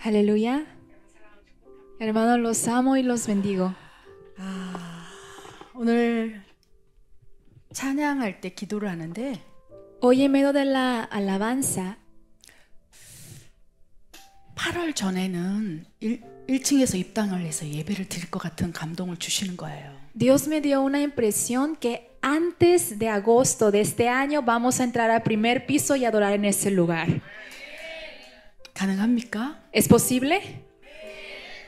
Aleluya. Hermanos, los amo y los bendigo. 오늘 찬양할 때 기도를 하는데 Hoy en medio de la alabanza, 8월 전에는 1층에서 입당을 해서 예배를 드릴 것 같은 감동을 주시는 거예요. Dios me dio una impresión que antes de agosto de este año vamos a entrar al primer piso y adorar en ese lugar. 가능합니까? ¿Es posible?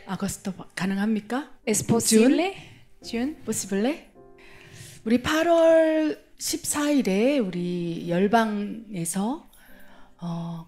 아고스토 가능합니까? ¿Es posible? June? possible? 우리 8월 14일에 우리 열방에서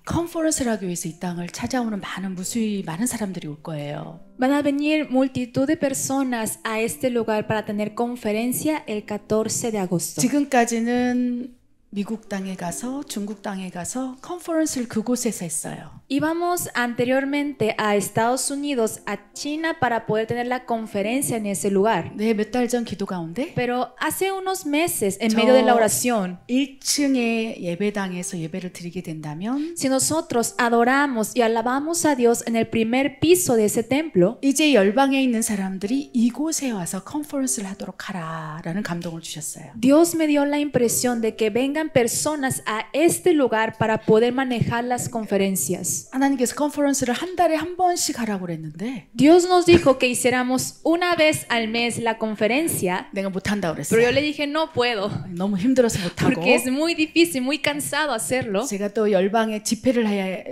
컨퍼런스를 하기 위해서 이 땅을 찾아오는 무수히 많은 사람들이 올 거예요. Van a venir multitud de personas a este lugar para tener conferencia el 14 de agosto. 지금까지는 미국 땅에 가서 중국 땅에 가서 컨퍼런스를 그곳에서 했어요. Íbamos anteriormente a Estados Unidos, a China, para poder tener la conferencia en ese lugar. 네, 몇 달 전 기도 가운데 Pero hace unos meses, en medio de la oración, 1층의 예배당에서 예배를 드리게 된다면 si nosotros adoramos y alabamos a Dios en el primer piso de ese templo, 이제 열방에 있는 사람들이 이곳에 와서 컨퍼런스를 하도록 하라라는 감동을 주셨어요. Dios me dio la impresión de que vengan personas a este lugar para poder manejar las conferencias. 하나님께서 컨퍼런스를 한 달에 한 번씩 하라고 그랬는데 Dios nos dijo que hiciéramos una vez al mes la conferencia, 내가 못한다고 pero yo 그랬어요. le dije no puedo, 너무 힘들어서 못하고 porque es muy difícil, muy cansado hacerlo. 제가 또 열방에 집회를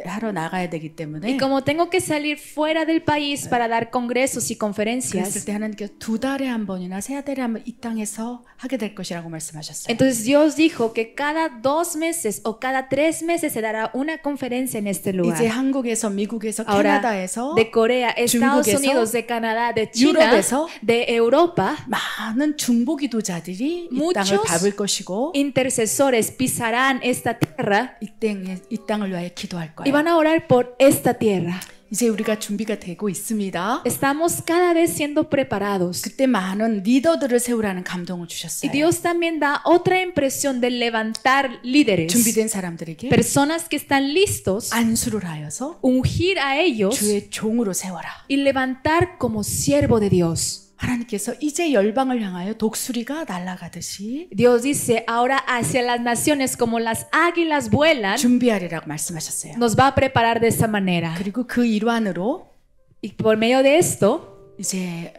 하러 나가야 되기 때문에 Y como tengo que salir fuera del país para dar congresos y 그랬을 conferencias, 때 하나님께서 2달에 한 번이나 3달에 한 번 이 땅에서 하게 될 것이라고 말씀하셨어요. entonces Dios dijo que cada 2 meses o cada 3 meses se dará una conferencia en este 이제 lugar. 한국에서 미국에서 Ahora, 캐나다에서 de Corea, Estados 중국에서, Unidos, de Canadá, de China, 유럽에서 de Europa, 많은 중보기도자들이 이 땅을 muchos 밟을 것이고 intercesores pisarán esta tierra 이 땅을 위하여 기도할 y 거예요. van a orar por esta tierra. 이제 우리가 준비가 되고 있습니다. Estamos cada vez siendo preparados. 그때 많은 리더들을 세우라는 감동을 Y 주셨어요. Dios también da otra impresión de levantar líderes, 준비된 사람들에게 personas que están listos, 안수를 하여서 ungir a ellos 주의 종으로 세워라. y levantar como siervo de Dios. 하나님께서 이제 열방을 향하여 독수리가 날아가듯이 Dios dice, ahora hacia las naciones como las águilas vuelan, 준비하리라고 말씀하셨어요. nos va a preparar de esa manera. 그리고 그 일환으로 Y por medio de esto, 이제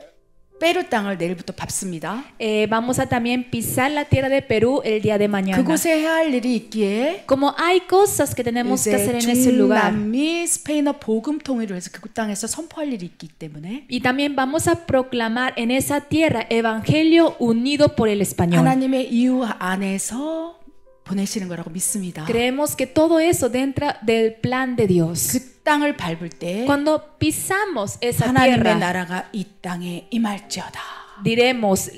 페루 땅을 내일부터 밟습니다. vamos a también pisar la tierra de Perú el día de mañana. 그곳에 해야 할 일이 있기에 Como hay cosas que tenemos que 이제 hacer en ese lugar. 중남미 스페인어 복음 통일을 해서 그 땅에서 선포할 일이 있기 때문에 Y también vamos a proclamar en esa tierra evangelio unido por el español. 하나님의 이유 안에서 보내시는 거라고 믿습니다. Creemos que todo eso dentro del plan de Dios. 그 땅을 밟을 때 Cuando pisamos esa 하나님의 tierra, 나라가 이 땅에 임할지어다. diremos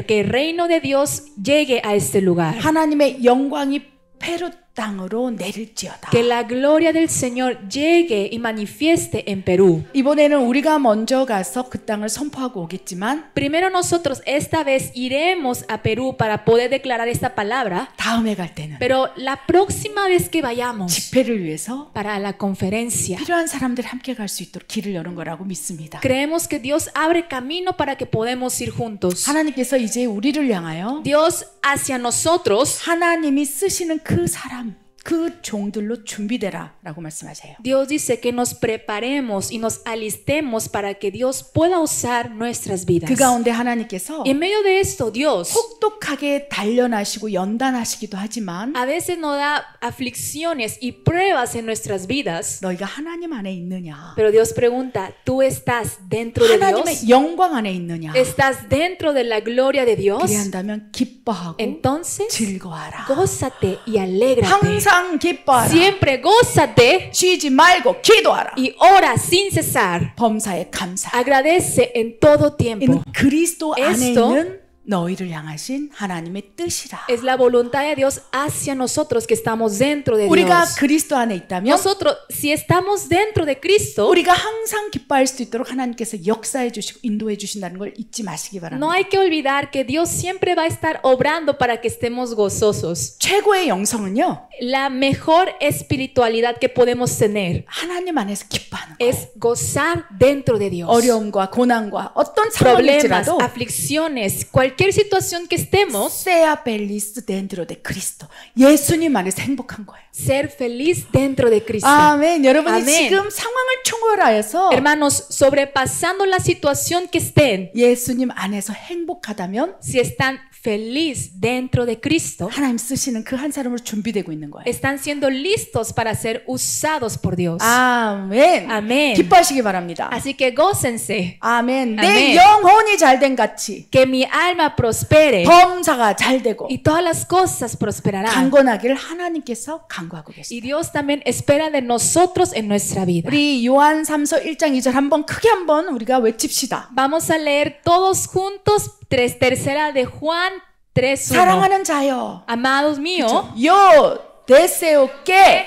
que el reino de Dios llegue a este lugar. 하나님의 영광이 페루 땅으로 내릴지어다. Que la gloria del Señor llegue y manifieste en Perú. 이번에는 우리가 먼저 가서 그 땅을 선포하고 오겠지만 Primero nosotros esta vez iremos a Perú para poder declarar esta palabra, 다음에 갈 때는 pero la próxima vez que vayamos 집회를 위해서 para la conferencia, 필요한 사람들 함께 갈 수 있도록 길을 여는 거라고 믿습니다. creemos que Dios abre camino para que podamos ir juntos. 하나님께서 이제 우리를 향하여 Dios hacia nosotros, 하나님이 쓰시는 그 사람, 그 종들로 준비되라 라고 말씀하세요. Dios dice que nos preparemos y nos alistemos para que Dios pueda usar nuestras vidas. 그 가운데 하나님께서 En medio de esto, Dios 혹독하게 단련하시고 연단하시기도 하지만 a veces nos da aflicciones y pruebas en nuestras vidas, 너희가 하나님 안에 있느냐? pero Dios pregunta, ¿tú estás dentro de Dios? 하나님의 영광 안에 있느냐? ¿Estás dentro de la gloria de Dios? 그리한다면 기뻐하고 Entonces, 즐거워하라. gózate y alégrate. 항상 기뻐하라. Siempre gózate 쉬지 말고 기도하라. y ora sin cesar. 범사에 감사. Agradece en todo tiempo. 이는 그리스도 안에 Esto 있는 너희를 향하신 하나님의 뜻이라. Es la voluntad de Dios hacia nosotros que estamos dentro de 우리가 Dios. 그리스도 안에 있다면 Nosotros, si estamos dentro de Cristo, 우리가 항상 기뻐할 수 있도록 하나님께서 역사해 주시고 인도해 주신다는 걸 잊지 마시기 바랍니다. no hay que olvidar que Dios siempre va a estar obrando para que estemos gozosos. 최고의 영성은요, La mejor espiritualidad que podemos tener 하나님 안에서 기뻐하는 거예요. es gozar dentro de Dios. 어려움과 고난과 어떤 Problemas, 상황일지라도 aflicciones, cualquier situación que estemos, 세아 벨리스 dentro de Cristo. 예수님 안에서 행복한 거예요. ser feliz dentro de Cristo. 아멘. 여러분이 아멘. 지금 상황을 초월하여서 Hermanos, sobrepasando la situación que estén, 예수님 안에서 행복하다면 si están feliz dentro de Cristo, 하나님 쓰시는 그 한 사람으로 준비되고 있는 거예요. están siendo listos para ser usados por Dios. 아멘. 아멘. 기뻐하시기 바랍니다. Así que gócense, 아멘. 내 아멘. 영혼이 잘된 같이 que mi alma prospere 범사가 잘 되고 y todas las cosas prosperarán. 강건하기를 하나님께서 강구하고 Y 계십니다. Dios también espera de nosotros en nuestra vida. 우리 요한 3서 1장 2절 한번 크게 한번 우리가 외칩시다. Vamos a leer todos juntos tercera de Juan 3:1. 사랑하는 자여, Amados míos, 요 deseo que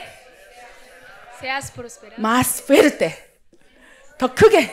seas prosperado. más fuerte. 더 크게.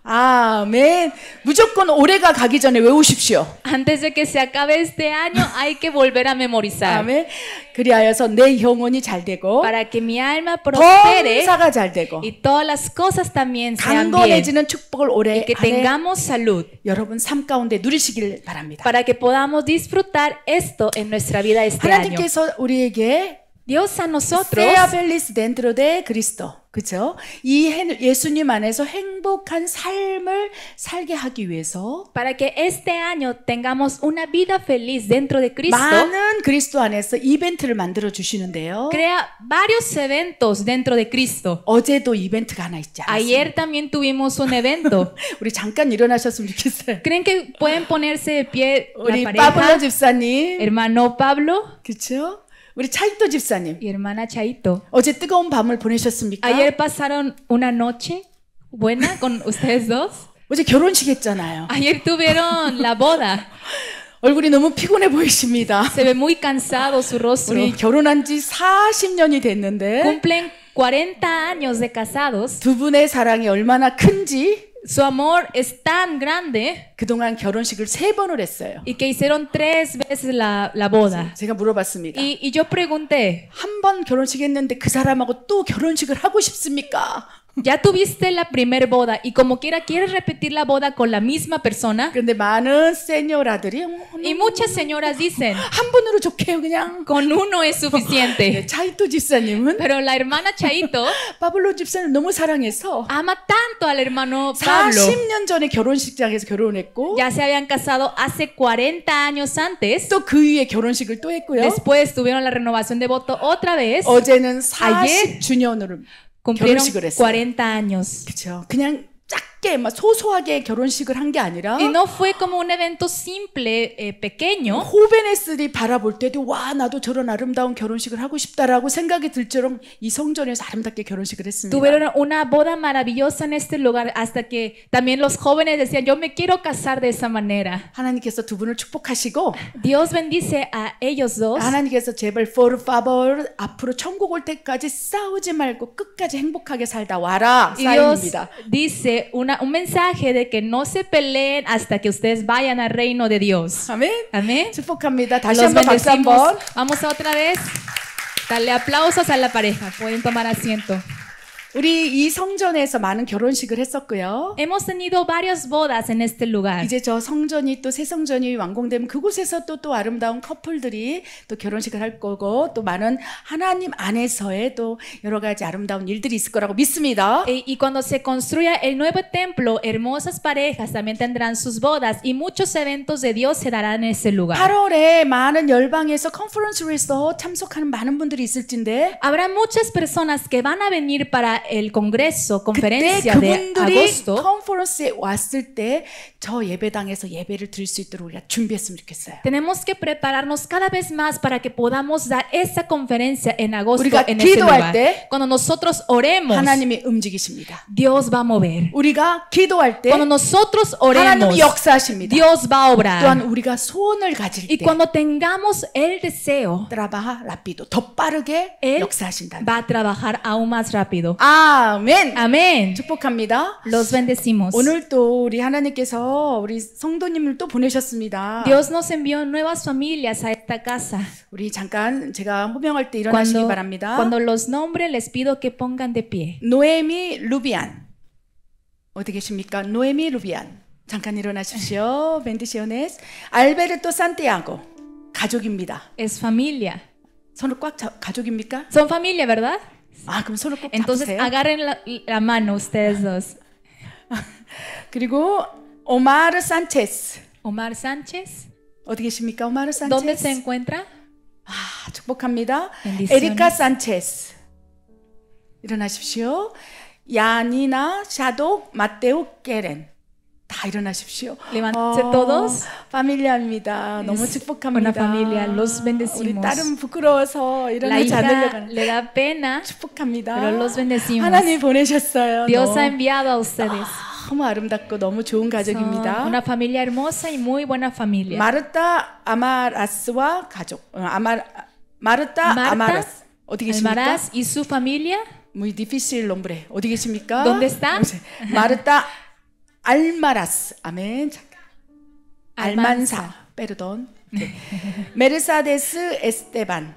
아멘. 무조건 올해가 가기 전에 외우십시오. Antes de que se acabe este año, hay que volver a memorizar. 아멘. 그리하여서 내 영혼이 잘 되고 Para que mi alma prospere 범사가 잘 되고 y todas las cosas también sean bien. 강건해지는 축복을 올해 Y que 안에 tengamos salud. 여러분 삶 가운데 누리시길 바랍니다. Para que podamos disfrutar esto en nuestra vida este año. 하나님께서 우리에게 Dios a nosotros 세아 벨리스 dentro de Cristo. 그렇죠? 이 예수님 안에서 행복한 삶을 살게 하기 위해서 para que este año tengamos una vida feliz dentro de Cristo, 많은 그리스도 안에서 이벤트를 만들어 주시는데요. crea varios eventos dentro de Cristo. 어제도 이벤트가 하나 있지 않았습니까? Ayer también tuvimos un evento. 우리 잠깐 일어나셨으면 좋겠어요. ¿Creen que pueden ponerse de pie la 우리 pareja? 파블로 집사님, Hermano Pablo 그렇죠? 우리 차이토 집사님, y hermana Chaito. 어제 뜨거운 밤을 보내셨습니까? Ayer pasaron una noche buena con ustedes dos. 어제 결혼식 했잖아요. Ayer tuvieron la boda. 얼굴이 너무 피곤해 보이십니다. Se ve muy cansado su rostro. 우리 결혼한 지 40년이 됐는데 Cumplen 40 años de casados. 두 분의 사랑이 얼마나 큰지 Su amor es tan grande 그동안 결혼식을 3번을 했어요. y que hicieron 3 veces la boda. 제가 물어봤습니다. Y yo pregunté, 한 번 결혼식 했는데 그 사람하고 또 결혼식을 하고 싶습니까? ¿ya tuviste la primer boda y como quiera quieres repetir la boda con la misma persona? 그런데 많은 세뇨라들이 Y muchas señoras dicen, 한 분으로 좋게요 그냥. con uno es suficiente. 차이토 집사님은 Pero la hermana Chaito 파블로 집사님 너무 사랑해서 ama tanto al hermano Pablo. 40년 전에 결혼식장에서 결혼했고 Ya se habían casado hace 40 años antes. 또 그 위에 결혼식을 또 했고요. Después tuvieron la renovación de voto otra vez. 어제는 Ayer 40주년으로 Cumplieron 결혼식을 했어요. 40 años. 그렇죠. 그냥 작게 막 소소하게 결혼식을 한 게 아니라 Y no fue como un evento simple, pequeño. 호베네스들이 바라볼 때도 와 나도 저런 아름다운 결혼식을 하고 싶다라고 생각이 들 처럼 이 성전에서 아름답게 결혼식을 했습니다. Tuvieron una boda maravillosa en este lugar hasta que también los jóvenes decían, yo me quiero casar de esa manera. 하나님께서 두 분을 축복하시고 Dios bendice a ellos dos. 하나님께서 제발 por favor 앞으로 천국 올 때까지 싸우지 말고 끝까지 행복하게 살다 와라 Y Dios 사인입니다. dice un mensaje de que no se peleen hasta que ustedes vayan al reino de Dios. 아멘. Amén. 축복합니다. 다시 Los 한번 박수 bendecimos. 한번. Vamos otra vez. Darle aplausos a la pareja. Pueden tomar asiento. 우리 이 성전에서 많은 결혼식을 했었고요. Hemos tenido varias bodas en este lugar. 이제 저 성전이 또 새 성전이 완공되면 그곳에서 또 아름다운 커플들이 또 결혼식을 할 거고 또 많은 하나님 안에서의 또 여러 가지 아름다운 일들이 있을 거라고 믿습니다. Y cuando se construya el nuevo templo, hermosas parejas también tendrán sus bodas y muchos eventos de Dios se darán en ese lugar. 8월에 많은 열방에서 컨퍼런스에서 참석하는 많은 분들이 있을진데 Habrá muchas personas que van a venir para el congreso, 그때 conferencia de 그분들이 agosto, 컨퍼런스에 왔을 때 저 예배당에서 예배를 드릴 수 있도록 우리가 준비했으면 좋겠어요. tenemos que prepararnos cada vez más para que podamos dar esa conferencia en agosto 우리가 en ese 기도할 lugar. 때 Cuando nosotros oremos, 하나님이 움직이십니다. Dios va a mover. 우리가 기도할 때 Cuando nosotros oremos, 하나님이 역사하십니다. Dios va a obrar. 또한 우리가 소원을 가질 Y 때 cuando tengamos el deseo, 트라바하 라피도 더 빠르게 Él 역사하신다. va a trabajar aún más rápido. 아멘. Amén. 축복합니다. Los bendecimos. 오늘 또 우리 하나님께서 우리 성도님을 또 보내셨습니다. Dios nos envió nuevas familias a esta casa. 우리 잠깐 제가 호명할 때 일어나시기 바랍니다. Cuando los nombres les pido que pongan de pie. 노에미 루비안 어디 계십니까? 노에미 루비안 잠깐 일어나십시오. 벤디시오네스 알베르토 산티아고 가족입니다. Es familia. 손을 꽉 가족입니까? Son familia, ¿verdad? 아 그럼 손을 꼭 Entonces 잡으세요. agarren la mano ustedes dos. 그리고 오마르 산체스 Omar Sánchez, 어디 계십니까? 오마르 ¿dónde se 산체스 encuentra? 아, 축복합니다. Bendiciones. 에리카 산체스 일어나십시오. 야니나 샤독 마테오 깨렌 다 일어나십시오. Levántense todos. 파밀리아입니다. 너무 Es 축복합니다. una familia, los 우리 bendecimos. 딸은 부끄러워서 La 일어나지 hija 않으려고 le da pena, 축복합니다. pero los bendecimos. 하나님 보내셨어요. Dios ha 너무, enviado a ustedes. 너무 아름답고 너무 좋은 Son 가족입니다. una familia hermosa y muy buena familia. 마르타 아마라스와 가족. 마르타 Marta 아마라스 어디 계십니까? Almaraz y su familia. Muy difícil nombre. 어디 계십니까? ¿Dónde está? 마르타 알마라스. 아멘. Almanza. 알만사. 페르돈. 네. 메르사데스 에스테반.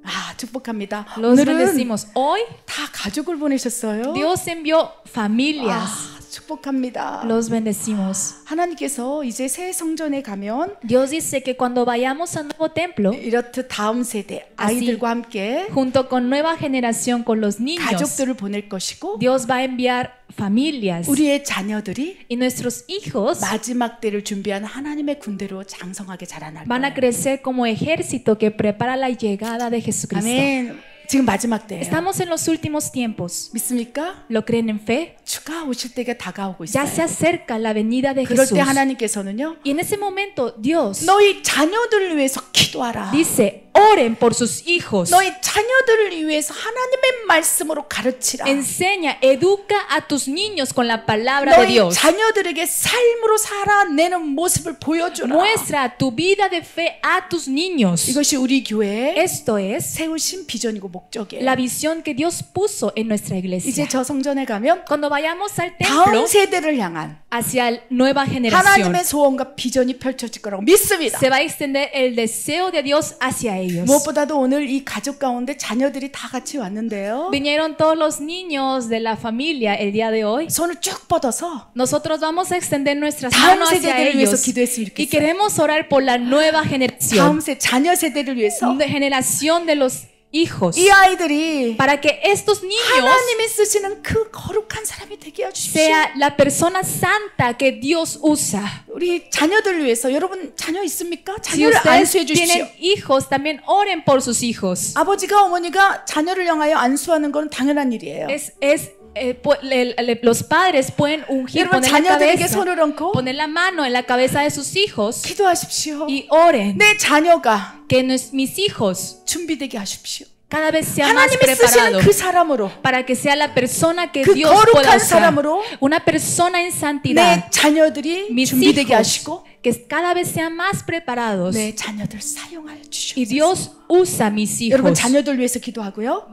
아, 축복합니다. Los 오늘은 bendecimos. Hoy 다 가족을 보내셨어요. Dios envió familias. 아, 축복합니다. Los bendecimos. 하나님께서 이제 새 성전에 가면 Dios dice que cuando vayamos al nuevo templo, 이렇듯 다음 세대 아이들과 함께 junto con nueva generación, con los niños, 가족들을 보낼 것이고 Dios va a enviar familias. 우리의 자녀들이 Y nuestros hijos 마지막 때를 준비한 하나님의 군대로 장성하게 자라날 van a 거예요. crecer como ejército que prepara la llegada de Jesucristo. 아멘. 지금 마지막 때예요. Estamos en los últimos tiempos. 믿습니까? ¿Lo creen en fe? 주가 오실 때가 다가오고 Ya 있어요. se acerca la venida de 그럴 Jesús. 때 하나님께서는요. Y en ese momento Dios 너희 자녀들을 위해서 기도하라. dice, oren por sus hijos. 너희 자녀들을 위해서 하나님의 말씀으로 가르치라. Enseña, educa a tus niños con la palabra de 너희 Dios. 자녀들에게 삶으로 살아내는 모습을 보여주라. Muestra tu vida de fe a tus niños. 이것이 우리 교회의 Esto es 세우신 비전이고 목적이에요. la visión que Dios puso en nuestra iglesia. 이제 저 성전에 가면 Cuando vayamos al 다음 templo 세대를 향한 hacia la nueva generación, 하나님의 소원과 비전이 펼쳐질 거라고 믿습니다. se va a extender el deseo de Dios hacia ellos. 무엇보다도 오늘 이 가족 가운데 자녀들이 다 같이 왔는데요. Vinieron todos los niños de la familia el día de hoy. 손을 쭉 뻗어서 Nosotros vamos a extender nuestras 다음 manos hacia 세대들을 위해서 ellos 기도했으면 y 좋겠어요. queremos orar por la nueva generación, 다음 자녀 세대를 위해서 de generación de los hijos, 이 아이들이 para que estos niños 하나님이 쓰시는 그 거룩한 사람이 되게 해주십시오. sea la persona santa que Dios usa. 우리 자녀들을 위해서 여러분 자녀 있습니까? Si 자녀를 ustedes 안수해 주십시오. tienen hijos, también oren por sus hijos. 아버지가 어머니가 자녀를 향하여 안수하는 건 당연한 일이에요. Los padres pueden ungir, 여러분 poner la 자녀들에게 cabeza, 손을 얹고 poner la mano en la cabeza de sus hijos 기도하십시오. y oren 내 자녀가 que mis hijos 준비되게 하십시오. cada vez sea más 하나님이 쓰시는 preparado 그 사람으로 para que sea la persona que 그 Dios pueda 거룩한 usar, 사람으로 una persona en 내 santidad, 자녀들이 mis 준비되게 hijos 하시고 que cada vez sean más preparados 내 자녀들 사용하여 y 주시옵소서. Dios usa mis 여러분 hijos. 자녀들 위해서 기도하고요.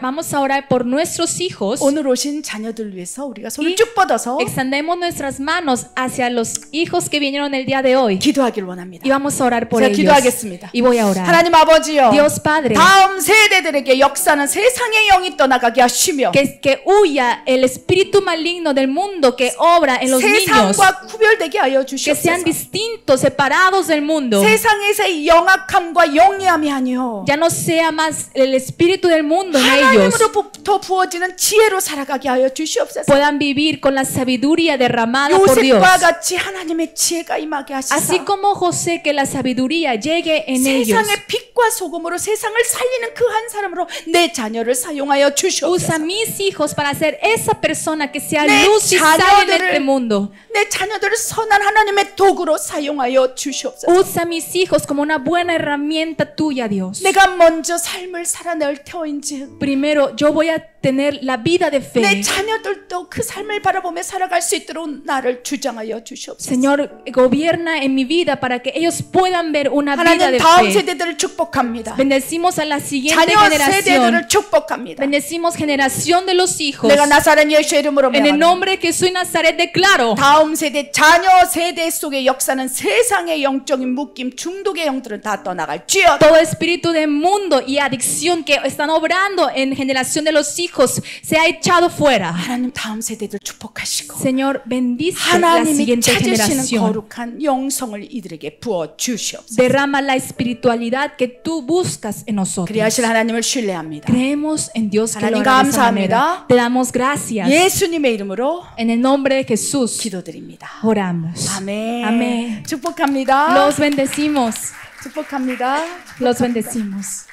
Vamos a orar por nuestros hijos. 오늘 오신 자녀들 위해서 우리가 손을 Y 쭉 뻗어서 extendemos nuestras manos hacia los hijos que vinieron el día de hoy 기도하길 원합니다. y vamos a orar por 제가 ellos. 기도하겠습니다. Y voy a orar. 하나님 아버지요. Dios Padre, 다음 세대들에게 역사는 세상의 영이 떠나가게 하시며 que huya el espíritu maligno del mundo que obra en los niños, 세상과 구별되게 하여 que sean 주시옵소서. distintos, separados del mundo. 세상에서의 영악함과 영리함이 아니요 Ya no sea más el espíritu del mundo en ellos. 하나님으로부터 부어지는 지혜로 살아가게 하여 주시옵소서. Puedan vivir con la sabiduría derramada por Dios. 요셉과 같이 하나님의 지혜가 임하게 Así 하시사 como José, que la sabiduría llegue en ellos. 세상의 빛과 빛과 소금으로 세상을 살리는 그 한 사람으로 내 자녀를 사용하여 주시옵소서. Usa mis hijos para ser esa persona que sea 내 luz y sal en este 자녀들을 mundo. 내 자녀들을 선한 하나님의 도구로 사용하여 주시옵소서. Usa mis hijos como una buena herramienta tuya, Dios. 내가 먼저 삶을 살아낼 터인지 Primero, yo voy a tener la vida de 내 fe. 자녀들도 그 삶을 바라보며 살아갈 수 있도록 나를 주장하여 주시옵소서. Señor, gobierna en mi vida para que ellos puedan ver una vida 하나님 de 다음 fe. 세대들을 축복합니다. Bendecimos a la siguiente 자녀 generación. 세대들을 축복합니다. Bendecimos generación de los hijos. 내가 나사렛 예수의 이름으로 En el 명하노니 nombre de Jesús de Nazaret declaro. 다음 세대 자녀 세대 속의 역사는 세상의 영적인 묶임 중독의 영들은 다 떠나갈지어다. Todo espíritu de mundo y adicción que están obrando en generación de los hijos se ha echado fuera. 하나님 다음 세대들 축복하시고 Señor, bendice la 하나님이 siguiente 찾으시는 generación. 거룩한 영성을 이들에게 부어 주시옵소서. Derrama la espiritualidad que tú buscas en nosotros. 그리하실 하나님을 신뢰합니다. Creemos en Dios que lo 하나님 hará de esa 감사합니다. manera. Te damos gracias. 예수님의 이름으로 En el nombre de Jesús 기도드립니다. oramos. 아멘. Amén. 축복합니다. Los bendecimos. 축복합니다. Los bendecimos.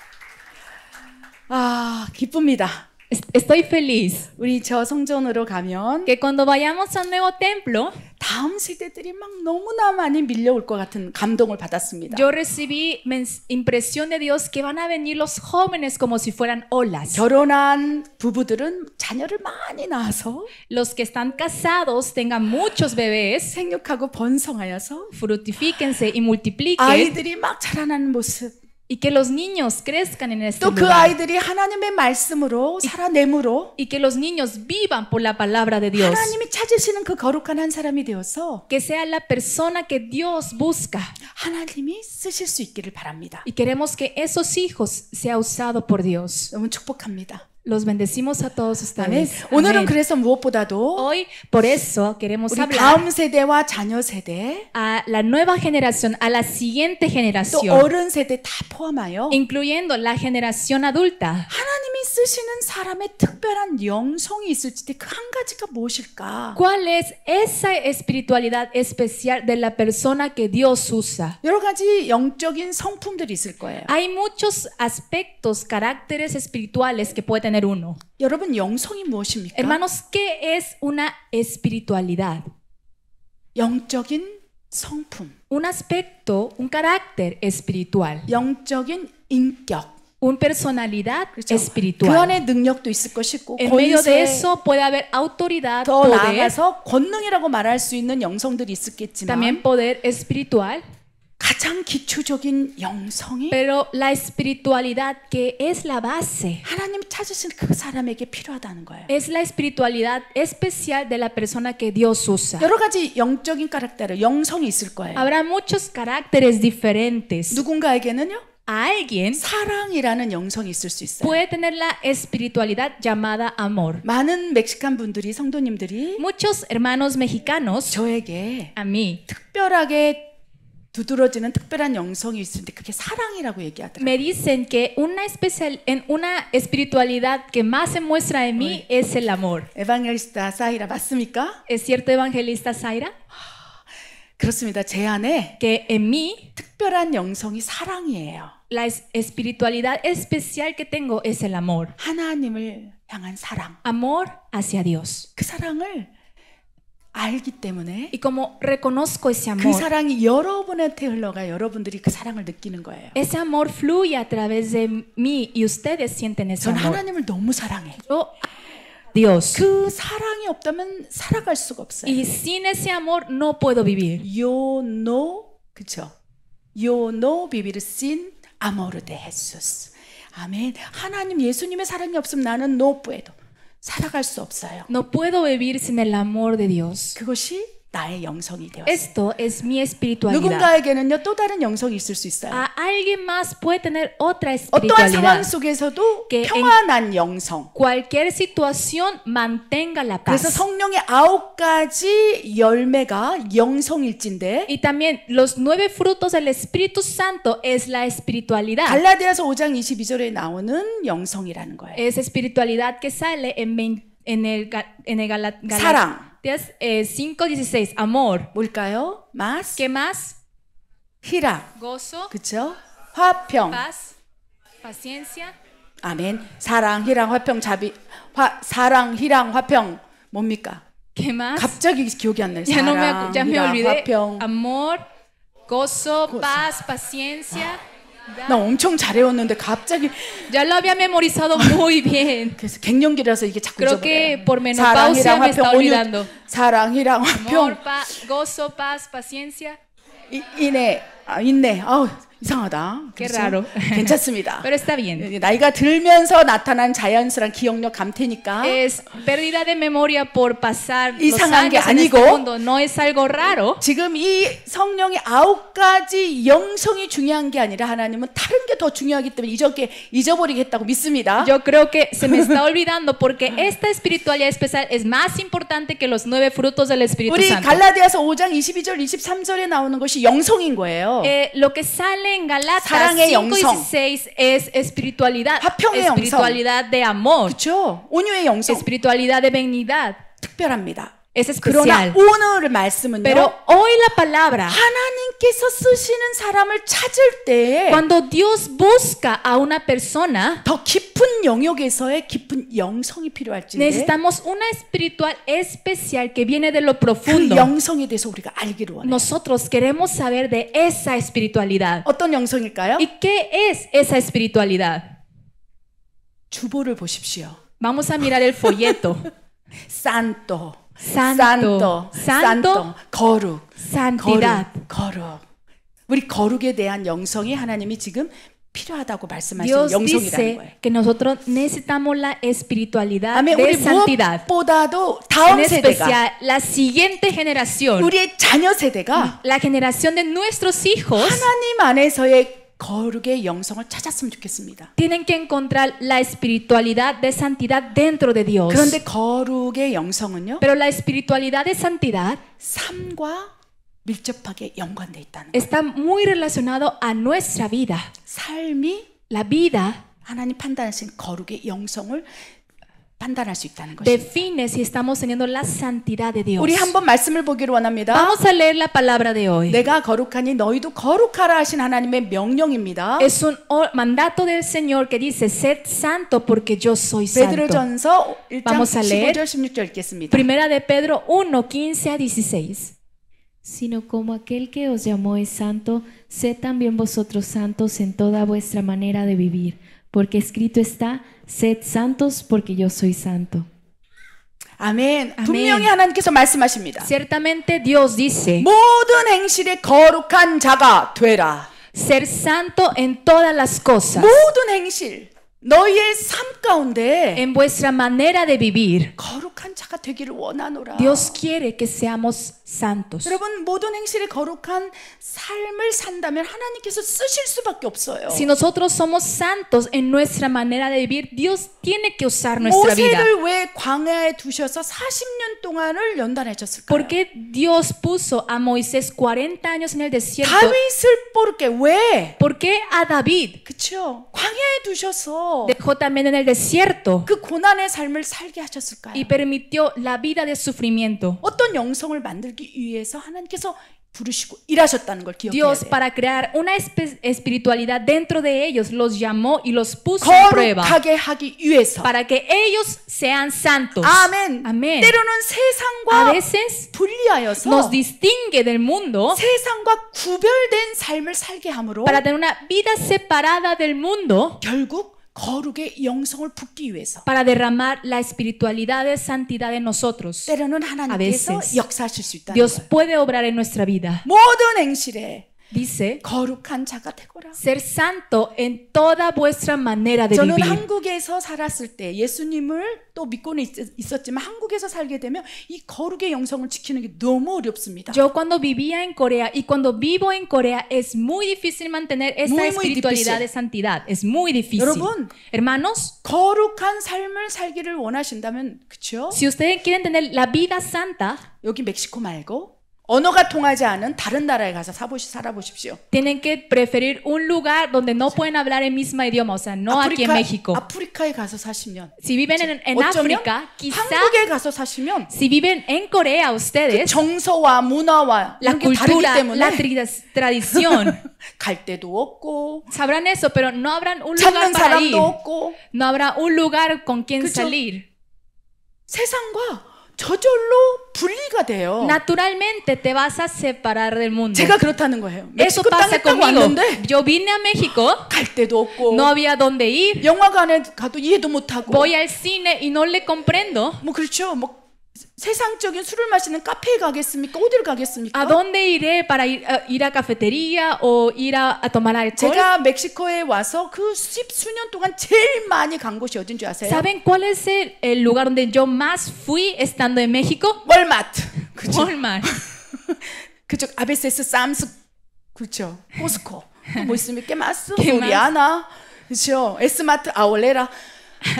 아, 기쁩니다. Estoy feliz 우리 저 성전으로 가면 que cuando vayamos al nuevo templo, 다음 세대들이 막 너무나 많이 밀려올 것 같은 감동을 받았습니다. yo recibí impresión de Dios que van a venir los jóvenes como si fueran olas. 결혼한 부부들은 자녀를 많이 낳아서 Los que están casados tengan muchos bebés, 생육하고 번성하여서 fructifíquense y multipliquen, 아이들이 막 자라나는 모습, y que los niños crezcan en este 또 그 lugar, 아이들이 하나님의 말씀으로 살아내므로 y que los niños vivan por la palabra de Dios. 하나님이 찾으시는 그 거룩한 한 사람이 되어서 Que sea la persona que Dios busca. 하나님이 쓰실 수 있기를 바랍니다. Y queremos que esos hijos sea usado por Dios. 너무 축복합니다. Los bendecimos a todos 아멘. ustedes. 오늘은 Amén. 그래서 무엇보다도 Hoy, por eso, queremos 우리 hablar 다음 세대와 자녀 세대 a la nueva generación, a la siguiente 또 generación, 어른 세대 다 포함하여 incluyendo la generación adulta. 하나님이 쓰시는 사람의 특별한 영성이 있을 때 그 한 가지가 무엇일까? ¿Cuál es esa espiritualidad especial de la persona que Dios usa? 여러 가지 영적인 성품들이 있을 거예요. Hay muchos aspectos, caracteres espirituales que puede tener uno. 여러분 영성이 무엇입니까? Hermanos, ¿qué es una espiritualidad? 영적인 성품, Un aspecto, un carácter espiritual, 영적인 인격. una personalidad 그렇죠? 그 espiritual. 안에 능력도 있을 것이고 En medio de 권세, eso puede haber autoridad, 더 poder, 나아가서 권능이라고 말할 수 있는 영성들이 있었겠지만 también poder espiritual, 가장 기초적인 영성이 pero la espiritualidad que es la base, 하나님 찾으신 그 사람에게 필요하다는 거예요. es la espiritualidad especial de la persona que Dios usa. 여러 가지 영적인 카rak터, 영성이 있을 거예요. Habrá muchos caracteres diferentes. 누군가에게는요, A alguien 사랑이라는 영성이 있을 수 있어요. puede tener la espiritualidad llamada amor. 많은 멕시칸 분들이 성도님들이 Muchos hermanos mexicanos, 저에게 a mí, 특별하게 두드러지는 특별한 영성이 있는데 그게 사랑이라고 얘기하더라고요. me dicen que una espiritualidad que más se muestra en mí es el amor. 에반겔리스타 사이라 맞습니까? ¿Es cierto, evangelista Zaira? 그렇습니다. 제 안에 Que en mí 특별한 영성이 사랑이에요. la espiritualidad especial que tengo es el amor. 하나님을 향한 사랑. Amor hacia Dios. 그 사랑을 알기 때문에 Y como reconozco ese 그 amor, 사랑이 여러분한테 흘러가 여러분들이 그 사랑을 느끼는 거예요. ese amor fluye a través de mí y ustedes sienten ese 전 amor. 하나님을 너무 사랑해. Yo, Dios. 그 사랑이 없다면 살아갈 수가 없어요. Y sin ese amor no puedo vivir. Yo no, 그렇죠? Yo no vivir sin amor de Jesús. 아멘. 하나님 예수님의 사랑이 없으면 나는 no puedo. 살아갈 수 없어요. No puedo vivir sin el amor de Dios. 그것이 나의 영성이 되었어요. Esto es mi espiritualidad. 누군가에게는요 또 다른 영성이 있을 수 있어요. A alguien más puede tener otra 어떠한 상황 espiritualidad. 속에서도 que 평안한 영성. Cualquier situación mantenga la 그래서 paz. 성령의 9가지 열매가 영성일진데 Y también los 9 frutos del Espíritu Santo es la espiritualidad. 갈라디아서 5장 22절에 나오는 영성이라는 거예요. Es espiritualidad que sale en el 사랑. Galatías 5:16. Amor. 뭘까요? 마스, ¿Qué más? 희락, Gozo, 그렇죠? 화평, paz, paciencia. 아멘. 사랑, 희랑, 화평, 자비. 사랑, 희랑, 화평 뭡니까? ¿Qué más? 갑자기 기억이 안 나요. Ya no me, 사랑, ya me 희랑, olvidé. 화평. Amor, gozo, paz, paciencia. 나 엄청 잘해왔는데 갑자기 Ya lo había memorizado muy bien. 그래서 갱년기라서 이게 자꾸 Creo que 잊어버려요. por menopausia me está olvidando. 사랑, 희랑, 화평, Amor, gozo, paz, paciencia. 인내, 인내. 아우 이상하다. Qué 그렇죠? raro. 괜찮습니다. Pero está bien. 나이가 들면서 나타난 자연스러운 기억력 감퇴니까 Es pérdida de memoria por pasar los 이상한 게 años en este 아니고 mundo. No es algo raro. 지금 이 성령의 9가지 영성이 중요한 게 아니라 하나님은 다른 게 더 중요하기 때문에 잊어버리겠다고 믿습니다. Yo creo que se me está olvidando porque esta espiritualidad especial es más importante que los 9 frutos del Espíritu 우리 Santo. 갈라디아서 5장 22절 23절에 나오는 것이 영성인 거예요. Lo que sale en Galatas 사랑의 5 y 영성. 16 es espiritualidad. 화평의 Espiritualidad de amor. 그렇죠? 온유의 영성 Espiritualidad de benignidad. 특별합니다. Es 그러나 especial. 오늘 말씀은요. Pero hoy la palabra, 하나님께서 쓰시는 사람을 찾을 때 cuando Dios busca a una persona, 더 깊은 영역에서의 깊은 영성이 필요할진데 necesitamos una espiritual especial que viene de lo 그 profundo. 영성에 대해서 우리가 알기를 원해요. Nosotros queremos saber de esa espiritualidad. 어떤 영성일까요? ¿Y qué es esa espiritualidad? 주보를 보십시오. Vamos a mirar el folleto. 산토, Santo, santo, 거룩, santidad. 거룩. 우리 거룩에 대한 영성이 하나님이 지금 필요하다고 말씀하시는 Dios 영성이라는 거예요. dice que nosotros necesitamos la espiritualidad 아멘. de 우리 santidad. 무엇보다도 En 다음 세대가 especial, la siguiente generación, 우리의 자녀 세대가 la generación de nuestros hijos, 하나님 안에서의 거룩의 영성을 찾았으면 좋겠습니다. tienen que encontrar la espiritualidad de santidad dentro de Dios. 그런데 거룩의 영성은요, Pero la espiritualidad de santidad 삶과 밀접하게 연관돼 있다는 거예요. está muy relacionado a nuestra vida. 삶이 La vida 하나님 판단하신 거룩의 영성을 판단할 수 있다는 것입니다. define si estamos teniendo la santidad de Dios. 우리 한번 말씀을 보기를 원합니다. Vamos a leer la palabra de hoy. 내가 거룩하니 너희도 거룩하라 하신 하나님의 명령입니다. Es un mandato del Señor que dice, sed santo porque yo soy santo. 베드로전서 1장 Vamos a leer. 15절 16절 읽겠습니다. Primera de Pedro 1, 15 a 16. Sino como aquel que os llamó es santo, sed también vosotros santos en toda vuestra manera de vivir, porque escrito está, sed santos porque yo soy santo. 아멘. 아멘. 분명히 하나님께서 말씀하십니다. Ciertamente Dios dice, 모든 행실에 거룩한 자가 되라. ser santo en todas las cosas, 모든 행실, 너희의 삶 가운데 en vuestra manera de vivir. 거룩한 자가 되기를 원하노라. Dios quiere que seamos santos. 여러분 모든 행실에 거룩한 삶을 산다면 하나님께서 쓰실 수밖에 없어요. Si nosotros somos santos en nuestra manera de vivir, Dios tiene que usar nuestra vida. 모세를 왜 광야에 두셔서 40년 동안을 연단하셨을까요? ¿Por qué Dios puso a Moisés 40 años en el desierto? 다윗을 뽑게 왜? ¿Por qué a David 그렇죠. 광야에 두셔서 dejó también en el desierto 그 고난의 삶을 살게 하셨을까요? y permitió la vida de sufrimiento? 어떤 영성을 만들기 위해서 하나님께서 부르시고 일하셨다는 걸 기억해야 Dios, 돼요. para crear una espiritualidad dentro de ellos, los llamó y los puso en prueba 거룩하게 하기 위해서. para que ellos sean santos. 아멘. Amén. 때로는 A 세상과 veces 분리하여서 nos distingue del mundo 세상과 구별된 삶을 살게 함으로 para tener una vida separada del mundo, 결국 거룩의 영성을 붓기 위해서 para derramar la espiritualidad de santidad en nosotros. 때로는 A 하나님께서 veces 역사하실 수 있다는 Dios 거예요. puede obrar en nuestra vida. 모든 행실에 Dice, 거룩한 자가 되거라. ser santo en toda vuestra manera de 저는 vivir. 한국에서 살았을 때 예수님을 또 믿고는 있었지만 한국에서 살게 되면 이 거룩의 영성을 지키는 게 너무 어렵습니다. Yo cuando vivía en Corea y cuando vivo en Corea es muy difícil mantener esta Muy espiritualidad difícil. de santidad. Es muy difícil. 여러분, Hermanos, 거룩한 삶을 살기를 원하신다면 그렇죠? si ustedes quieren tener la vida santa, 여기 멕시코 말고 언어가 통하지 않은 다른 나라에 가서 살아보십시오. Tienen que preferir un lugar donde no pueden hablar el mismo idioma, o sea, no aquí en México. 아프리카에 가서 사시면, Si viven en 어쩌면 África, quizá 한국에 가서 사시면 si viven en Corea 그 ustedes, 정서와 문화와 la 이런 게 다르기 cultura, 때문에 la tradición, 갈 데도 없고 sabrán eso, pero no habrán un lugar 찾는 para ir. 사람도 없고 No habrá un lugar con quien 그쵸? salir. 세상과 저절로 분리가 돼요. Naturalmente te vas a separar del mundo. 제가 그렇다는 거예요. Eso 멕시코 땅에 pasa 딱 conmigo. 왔는데 Yo vine a México, 갈 데도 없고 no había dónde ir. 영화관에 가도 이해도 못하고 Voy al cine y no le comprendo. 뭐 그렇죠. 뭐 세상적인 술을 마시는 카페에 가겠습니까? 어디를 가겠습니까? ¿A dónde iré para ir a cafetería o ir a tomar alcohol? 제가 멕시코에 와서 그 십수년 동안 제일 많이 간 곳이 어딘 줄 아세요? ¿Saben cuál es el lugar donde yo más fui estando en México? 월마트. 그죠? Walmart. 그쪽 아베세스 쌈스 그렇죠. 코스코. 뭐 있습니까? 마스 ¿Qué más? 소리아나. 그렇죠. 에스마트 아울레라.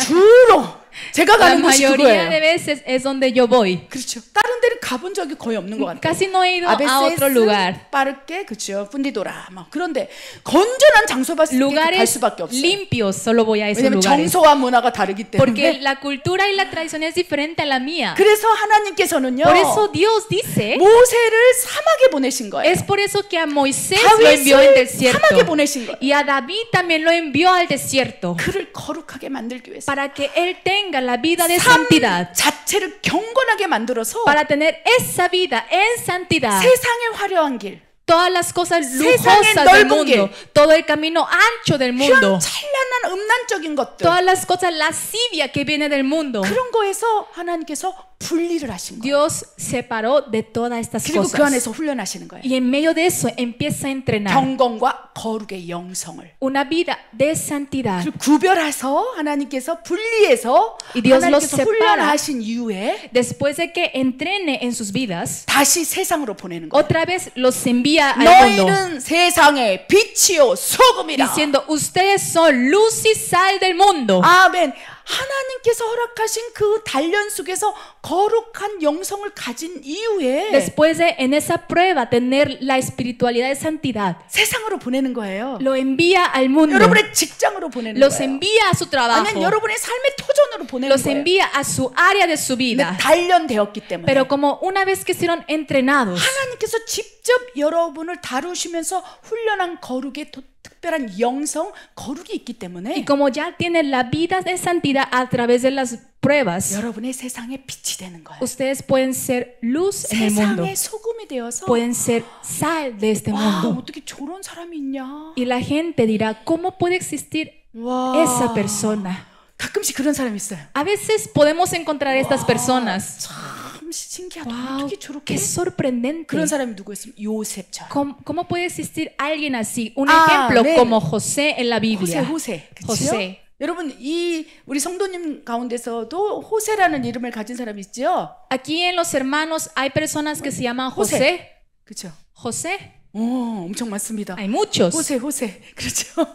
주로 제가 La 가는 곳이 mayoría de 그거예요. veces es donde yo voy. 그렇죠. 다른 데를 가본 적이 거의 없는 것 같아요. Casi no he ido a otro lugar. 빠르게 그렇죠. 분디도라 막 그런데 건전한 장소 봤을 때 갈 Lugares 수밖에 없어요. limpios solo voy a esos 왜냐하면 lugares. 정서와 문화가 다르기 Porque 때문에. la cultura y la tradición es diferente a la mía. 그래서 하나님께서는요. Por eso Dios dice, 모세를 사막에 보내신 거예요. es por eso que a Moisés lo envió 다윗을 al desierto. 사막에 보내신 거예요. Y a David también lo envió al desierto. 그를 거룩하게 만들기 위해서. Para que él tenga la vida de 삶 santidad. 자체를 경건하게 만들어서 Para tener esa vida en santidad. 세상의 화려한 길, Todas las cosas 세상의 lujosas del 넓은 mundo. Todo el camino ancho del mundo. 찬란한 음란적인 것들 Todas las cosas lascivia que viene del mundo. 그런 거에서 하나님께서 분리를 하신 거예요. Dios separó de todas estas 그리고 그 cosas. 안에서 훈련하시는 거예요. Y en medio de eso empieza a entrenar 경건과 거룩의 영성을. una vida de santidad. 그리고 구별해서 하나님께서 분리해서 Y Dios los 하나님께서 separa. 훈련하신 이후에 Después de que entrene en sus vidas, 다시 세상으로 보내는 거예요. otra vez los envía al mundo. 너희는 세상의 빛이요 소금이라. Diciendo, ustedes son luz y sal del mundo. 아멘. 하나님께서 허락하신 그 단련 속에서 거룩한 영성을 가진 이후에 Después de en esa prueba tener la espiritualidad de santidad, 세상으로 보내는 거예요. lo envía al mundo. 여러분의 직장으로 보내는 Los 거예요. envía a su 아니면 trabajo. 여러분의 삶의 터전으로 보내는 Los 거예요. envía a su área de su 근데 vida. 단련되었기 때문에 Pero como una vez que fueron entrenados, 하나님께서 직접 여러분을 다루시면서 훈련한 거룩의 특별한 영성, 거룩이 있기 y 때문에 como ya tienen la vida de santidad a través de las pruebas, 여러분의 세상의 빛이 되는 거예요. ustedes pueden ser luz en el mundo. 세상의 소금이 되어서 Pueden ser sal de este 와, mundo. 어떻게 저런 사람이 있냐. Y la gente dirá, ¿cómo puede existir 와, esa persona? 가끔씩 그런 사람이 있어요. A veces podemos encontrar estas personas. 참 신기하다. Wow, 어떻게 저렇게 qué sorprendente. 그런 사람이 누구였으면 요셉처럼. ¿Cómo puede existir alguien así? Un Ah, ejemplo 네. como José en la Biblia. 호세. 그렇죠? José. 여러분 이 우리 성도님 가운데서도 호세라는 이름을 가진 사람이 있죠? Aquí en los hermanos hay personas que se llaman José. 그렇죠? José. 엄청 많습니다. Hay muchos. 호세. 그렇죠?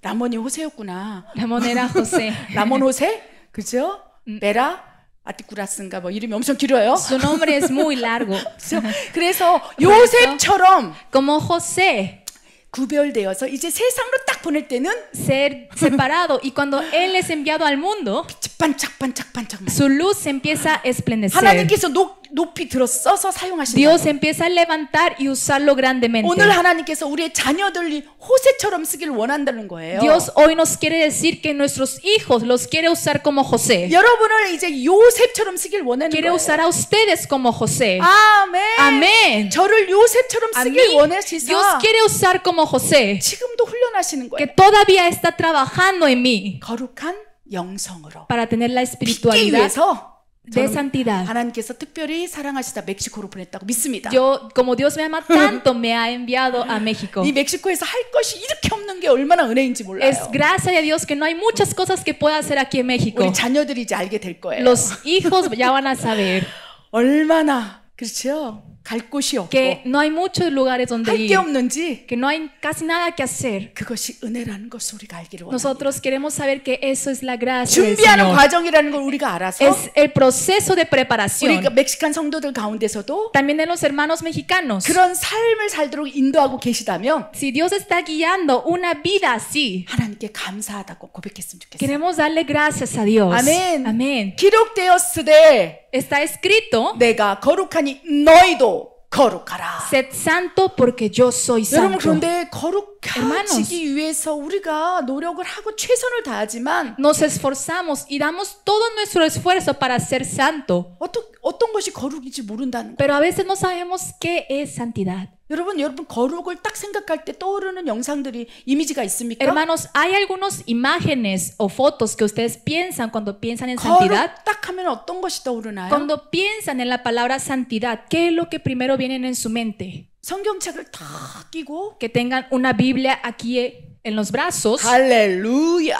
라몬이 호세였구나. Ramón era José. 라몬 호세? 그렇죠? 베라 아티쿠라스인가 뭐 이름이 엄청 길어요. Su nombre es muy largo. 그렇죠? 그래서 요셉처럼 Como José, 구별되어서 이제 세상으로 딱 보낼 때는 ser separado. Y cuando él es enviado al mundo, 반짝반짝 su luz se empieza a esplendecer. 하나님께서 높이 들어 써서 사용하신다. Dios empieza a levantar y usarlo grandemente. 오늘 하나님께서 우리의 자녀들이 호세처럼 쓰기를 원한다는 거예요. Dios hoy nos quiere decir que nuestros hijos los quiere usar como José. 여러분을 이제 요셉처럼 쓰기를 원하는 Quiere 거예요. usar a ustedes como José. 아멘. Amén. 저를 요셉처럼 A mí, 쓰길 원하시사 Dios quiere usar como José, 지금도 훈련하시는 que 거예요. todavía está trabajando en mí 거룩한 영성으로 para tener la 믿기 espiritualidad 위해서 de 저는 santidad. 하나님께서 특별히 사랑하시다 멕시코로 보냈다고 믿습니다. Yo, como Dios me ama tanto, me ha enviado a México. 이 멕시코에서 할 것이 이렇게 없는 게 얼마나 은혜인지 몰라요. Es gracias a Dios que no hay muchas cosas que pueda hacer aquí en México. 우리 자녀들이 이제 알게 될 거예요. Los hijos ya van a saber 얼마나 그렇죠? 갈 곳이 없고 que no hay muchos lugares donde 할 게 ir, 없는지 que no hay casi nada que hacer. 그것이 은혜라는 것을 우리가 알기를 원합니다. Nosotros queremos saber que eso es la gracia del 준비하는 Señor. 과정이라는 걸 우리가 알아서 Es el proceso de 우리 preparación. 멕시칸 성도들 가운데서도 También en los hermanos mexicanos. 그런 삶을 살도록 인도하고 계시다면 Si Dios está guiando una vida así, 하나님께 감사하다고 고백했으면 좋겠어요. queremos darle gracias a Dios. 아멘. Amén. 기록되었으되 Está escrito, 내가 거룩하니 너희도 거룩하라. sed santo porque yo soy 여러분 santo. 그런데 거룩해지기 위해서 우리가 노력을 하고 최선을 다하지만 Nos esforzamos y damos todo nuestro esfuerzo para ser santo, 어떤 것이 거룩인지 모른다는 거예요. pero a veces no sabemos qué es santidad. 여러분 거룩을 딱 생각할 때 떠오르는 영상들이 이미지가 있습니까? Hermanos, ¿hay algunas imágenes o fotos que ustedes piensan cuando piensan en santidad? 거룩 딱 하면 어떤 것이 떠오르나요? Cuando piensan en la palabra santidad, ¿qué es lo que primero viene en su mente? 성경책을 다 끼고 Que tengan una Biblia aquí en los brazos. 할렐루야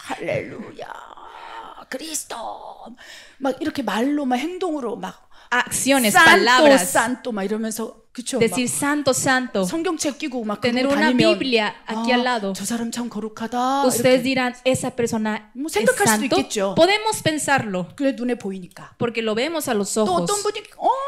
할렐루야 그리스도 막 이렇게 말로 막 행동으로 막 Acciones, 산토 palabras. 산토 막 이러면서 그쵸? Decir santo, santo. 성경책 끼고 막 Tener 그러고 una 다니면 Biblia aquí al lado. 저 사람 참 거룩하다. Ustedes 이렇게. dirán, esa persona 뭐 es 생각할 수도 santo. 있겠죠. Podemos pensarlo, 그래 눈에 보이니까. porque lo vemos a los 또 ojos. 어떤 분이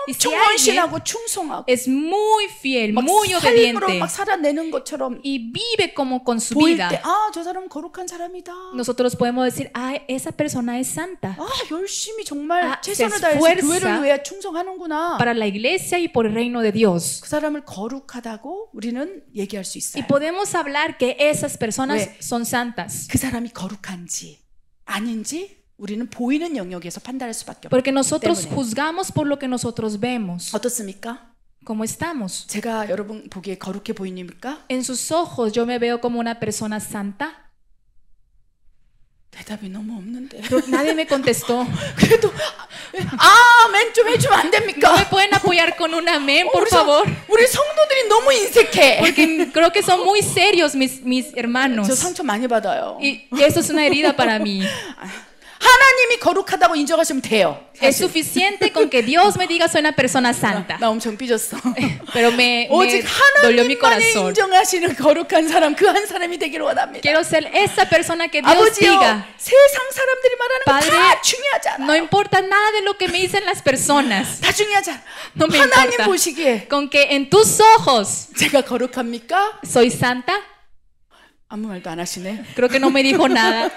Y si 엄청 alguien 헌신하고 충성하고 Es muy fiel, 막 muy 삶으로 obediente 막 살아내는 것처럼 y vive como con su 보일 vida. 때 저 사람은 거룩한 사람이다. Nosotros podemos decir, esa persona es santa. 열심히 정말 se 최선을 다해서 esfuerza 교회를 위해 충성하는구나. Para la iglesia y por el reino de Dios. 그 사람을 거룩하다고 우리는 얘기할 수 있어요. Y podemos hablar que esas personas 왜? son santas. 그 사람이 거룩한지 아닌지 우리는 보이는 영역에서 판단할 수밖에 없기 Porque nosotros 때문에. juzgamos por lo que nosotros vemos. 어떻습니까? ¿Cómo estamos? 제가 여러분 보기에 거룩해 보입니까? En sus ojos yo me veo como una persona santa. 대답이 너무 없는데. Pero nadie me contestó. 그래도 아멘 좀 해주면 안 ¿No 됩니까? me pueden apoyar con un amén, por favor? 우리 성도들이 너무 인색해. Porque creo que son muy serios mis hermanos. 저 상처 많이 받아요. Y eso es una herida para mí. 하나님이 거룩하다고 인정하시면 돼요. Es suficiente con que Dios me diga soy una persona santa. 나 엄청 삐졌어. Pero me 오직 dolió mi 하나님만이 corazón. 인정하시는 거룩한 사람 그 한 사람이 되기를 원합니다. Quiero ser esa persona que Dios 아버지요, diga. 세상 사람들이 말하는 거 Padre, 다 중요하지 않아. No importa nada de lo que me dicen las personas. 다 중요하지 않아. No me 하나님 importa. 보시기에 Con que en tus ojos 제가 거룩합니까? soy santa. 아무 말도 안 하시네. Creo que no me dijo nada.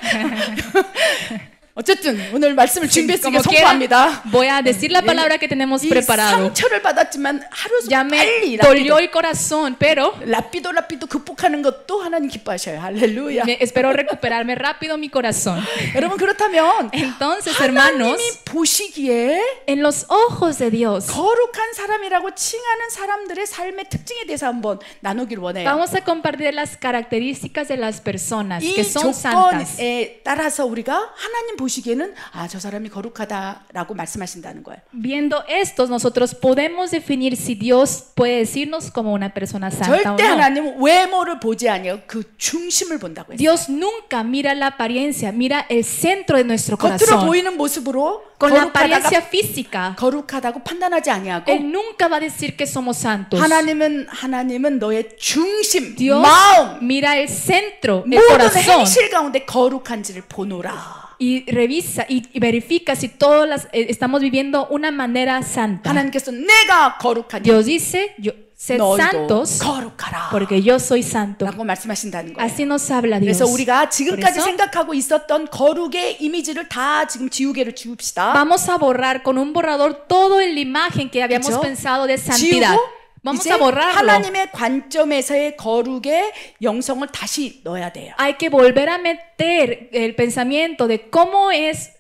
어쨌든 오늘 말씀을 준비했으니까 Como quiera, 선포합니다. voy a decir la palabra que tenemos 이 preparado. 상처를 받았지만 하루 Ya 빨리 me dolió el corazón, pero 라피도 극복하는 것도 하나님 기뻐하셔요. 할렐루야. espero recuperarme rápido mi corazón. 여러분 그렇다면 Entonces, hermanos, 하나님이 보시기에 en los ojos de Dios, 거룩한 사람이라고 칭하는 사람들의 삶의 특징에 대해서 한번 나누길 원해요. vamos a compartir las características de las personas 이 que son santas. 조건에 따라서 우리가 하나님 보시기에는 저 사람이 거룩하다라고 말씀하신다는 거예요. Viendo estos, nosotros podemos definir si Dios puede decirnos como una persona santa o 절대 no. 하나님은 외모를 보지 아니하고 그 중심을 본다고 했어요. Dios nunca mira la apariencia, mira el centro de nuestro 겉으로 corazón. 보이는 모습으로 Con la apariencia física, 거룩하다고 판단하지 아니하고 Él nunca va a decir que somos santos. 하나님은 너의 중심, Dios 마음, mira el centro, el 모든 corazón. 행실 가운데 거룩한지를 보노라. Y revisa y verifica si todas estamos viviendo una manera santa. 하나님께서 내가 거룩하니 Dios dice, sed 너희도 santos 거룩하라 porque yo soy santo. 라고 말씀하신다는 거예요. Así nos habla Dios. 그래서 우리가 지금까지 그래서 생각하고 있었던 거룩의 이미지를 다 지금 지우개를 지웁시다. Vamos a borrar con un borrador toda la imagen que habíamos 그렇죠? pensado de santidad. 지우고 Vamos 이제 a borrarlo. 하나님의 관점에서의 거룩의 영성을 다시 넣어야 돼요. Hay que volver a meter el pensamiento de cómo es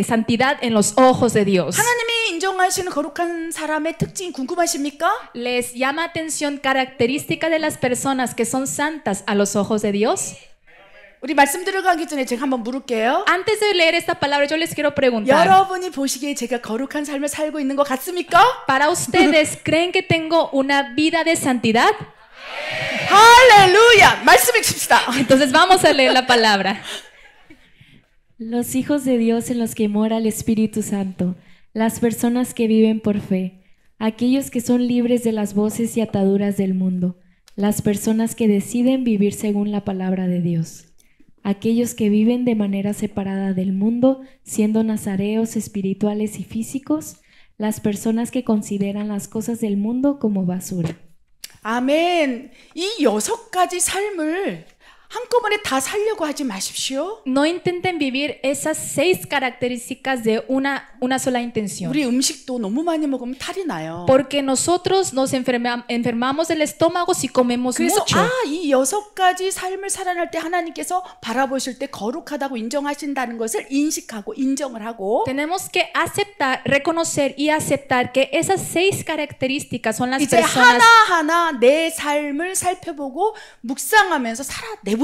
santidad en los ojos de Dios. 하나님이 인정하시는 거룩한 사람의 특징이 궁금하십니까? ¿Les llama atención característica de las personas que son santas a los ojos de Dios? 우리 말씀 들어가기 전에 제가 한번 물을게요. Antes de leer esta palabra, yo les quiero preguntar. 여러분이 보시기에 제가 거룩한 삶을 살고 있는 것 같습니까? Para ustedes, ¿creen que tengo una vida de santidad? 할렐루야! 말씀을 칩시다. Entonces vamos a leer la palabra. Los hijos de Dios en los que mora el Espíritu Santo, las personas que viven por fe, aquellos que son libres de las voces y ataduras del mundo, las personas que deciden vivir según la palabra de Dios, aquellos que viven de manera separada del mundo, siendo nazareos espirituales y físicos, las personas que consideran las cosas del mundo como basura. 아멘. 이 6가지 삶을 한꺼번에 다 살려고 하지 마십시오. No intenten vivir esas 6 características de una sola intención. 우리 음식도 너무 많이 먹으면 탈이 나요. Porque nosotros nos enfermamos del estómago si comemos 그래서 mucho. 이 6가지 삶을 살아날 때 하나님께서 바라보실 때 거룩하다고 인정하신다는 것을 인식하고 인정을 하고 Tenemos que aceptar, reconocer y aceptar que esas 6 características son las 이제 personas. 하나하나 내 삶을 살펴보고 묵상하면서 살아내보자고요.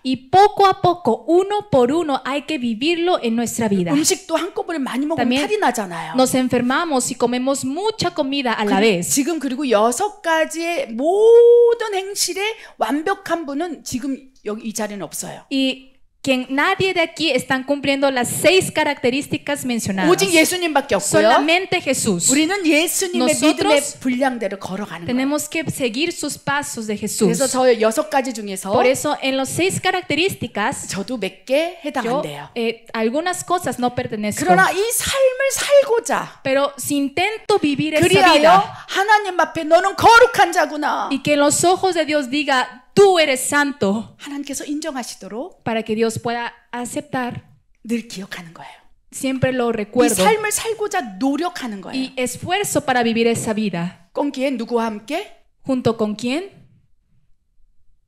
Y poco a poco, uno por uno, hay que vivirlo en nuestra vida. 음식도 한꺼번에 많이 먹으면 También 탈이 나잖아요. nos enfermamos y comemos mucha comida a la vez. 지금 그리고 6가지의 모든 행실에 완벽한 분은 지금 여기 이 자리는 없어요. Y que nadie de aquí están cumpliendo las 6 características mencionadas. 오직 예수님밖에 없고요. Solamente Jesús. 우리는 예수님의 Nosotros 믿음의 분량대로 걸어가는 거예요. Tenemos que seguir sus pasos de Jesús. 그래서 저 6가지 중에서 Por eso, en las 6 características, 저도 몇 개 yo, 해당한대요. algunas cosas no pertenezco. 그러나 이 삶을 살고자 Pero si intento vivir esa 그리하여 vida 하나님 앞에 너는 거룩한 자구나. y que en los ojos de Dios diga, tú eres santo, 하나님께서 인정하시도록 para que Dios pueda aceptar, 늘 기억하는 거예요. siempre lo 이 recuerdo. 삶을 살고자 노력하는 거예요. Y esfuerzo para vivir esa vida. 꽁기에 누구와 함께? ¿Junto con quién?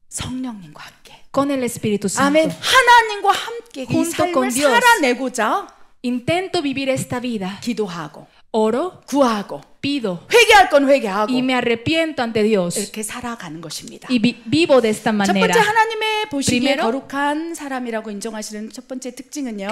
성령님과 함께. Con el Espíritu Santo. 아멘. 하나님과 함께 이 Junto con 삶을 Dios. 살아내고자 Intento vivir esta vida. 기도하고 Oro, 구하고 pido 회개할 건 회개하고 y me arrepiento ante Dios. 이렇게 살아가는 것입니다. Y vivo de esta 첫 manera. 번째 하나님의 보시기에 Primero, 거룩한 사람이라고 인정하시는 첫 번째 특징은요.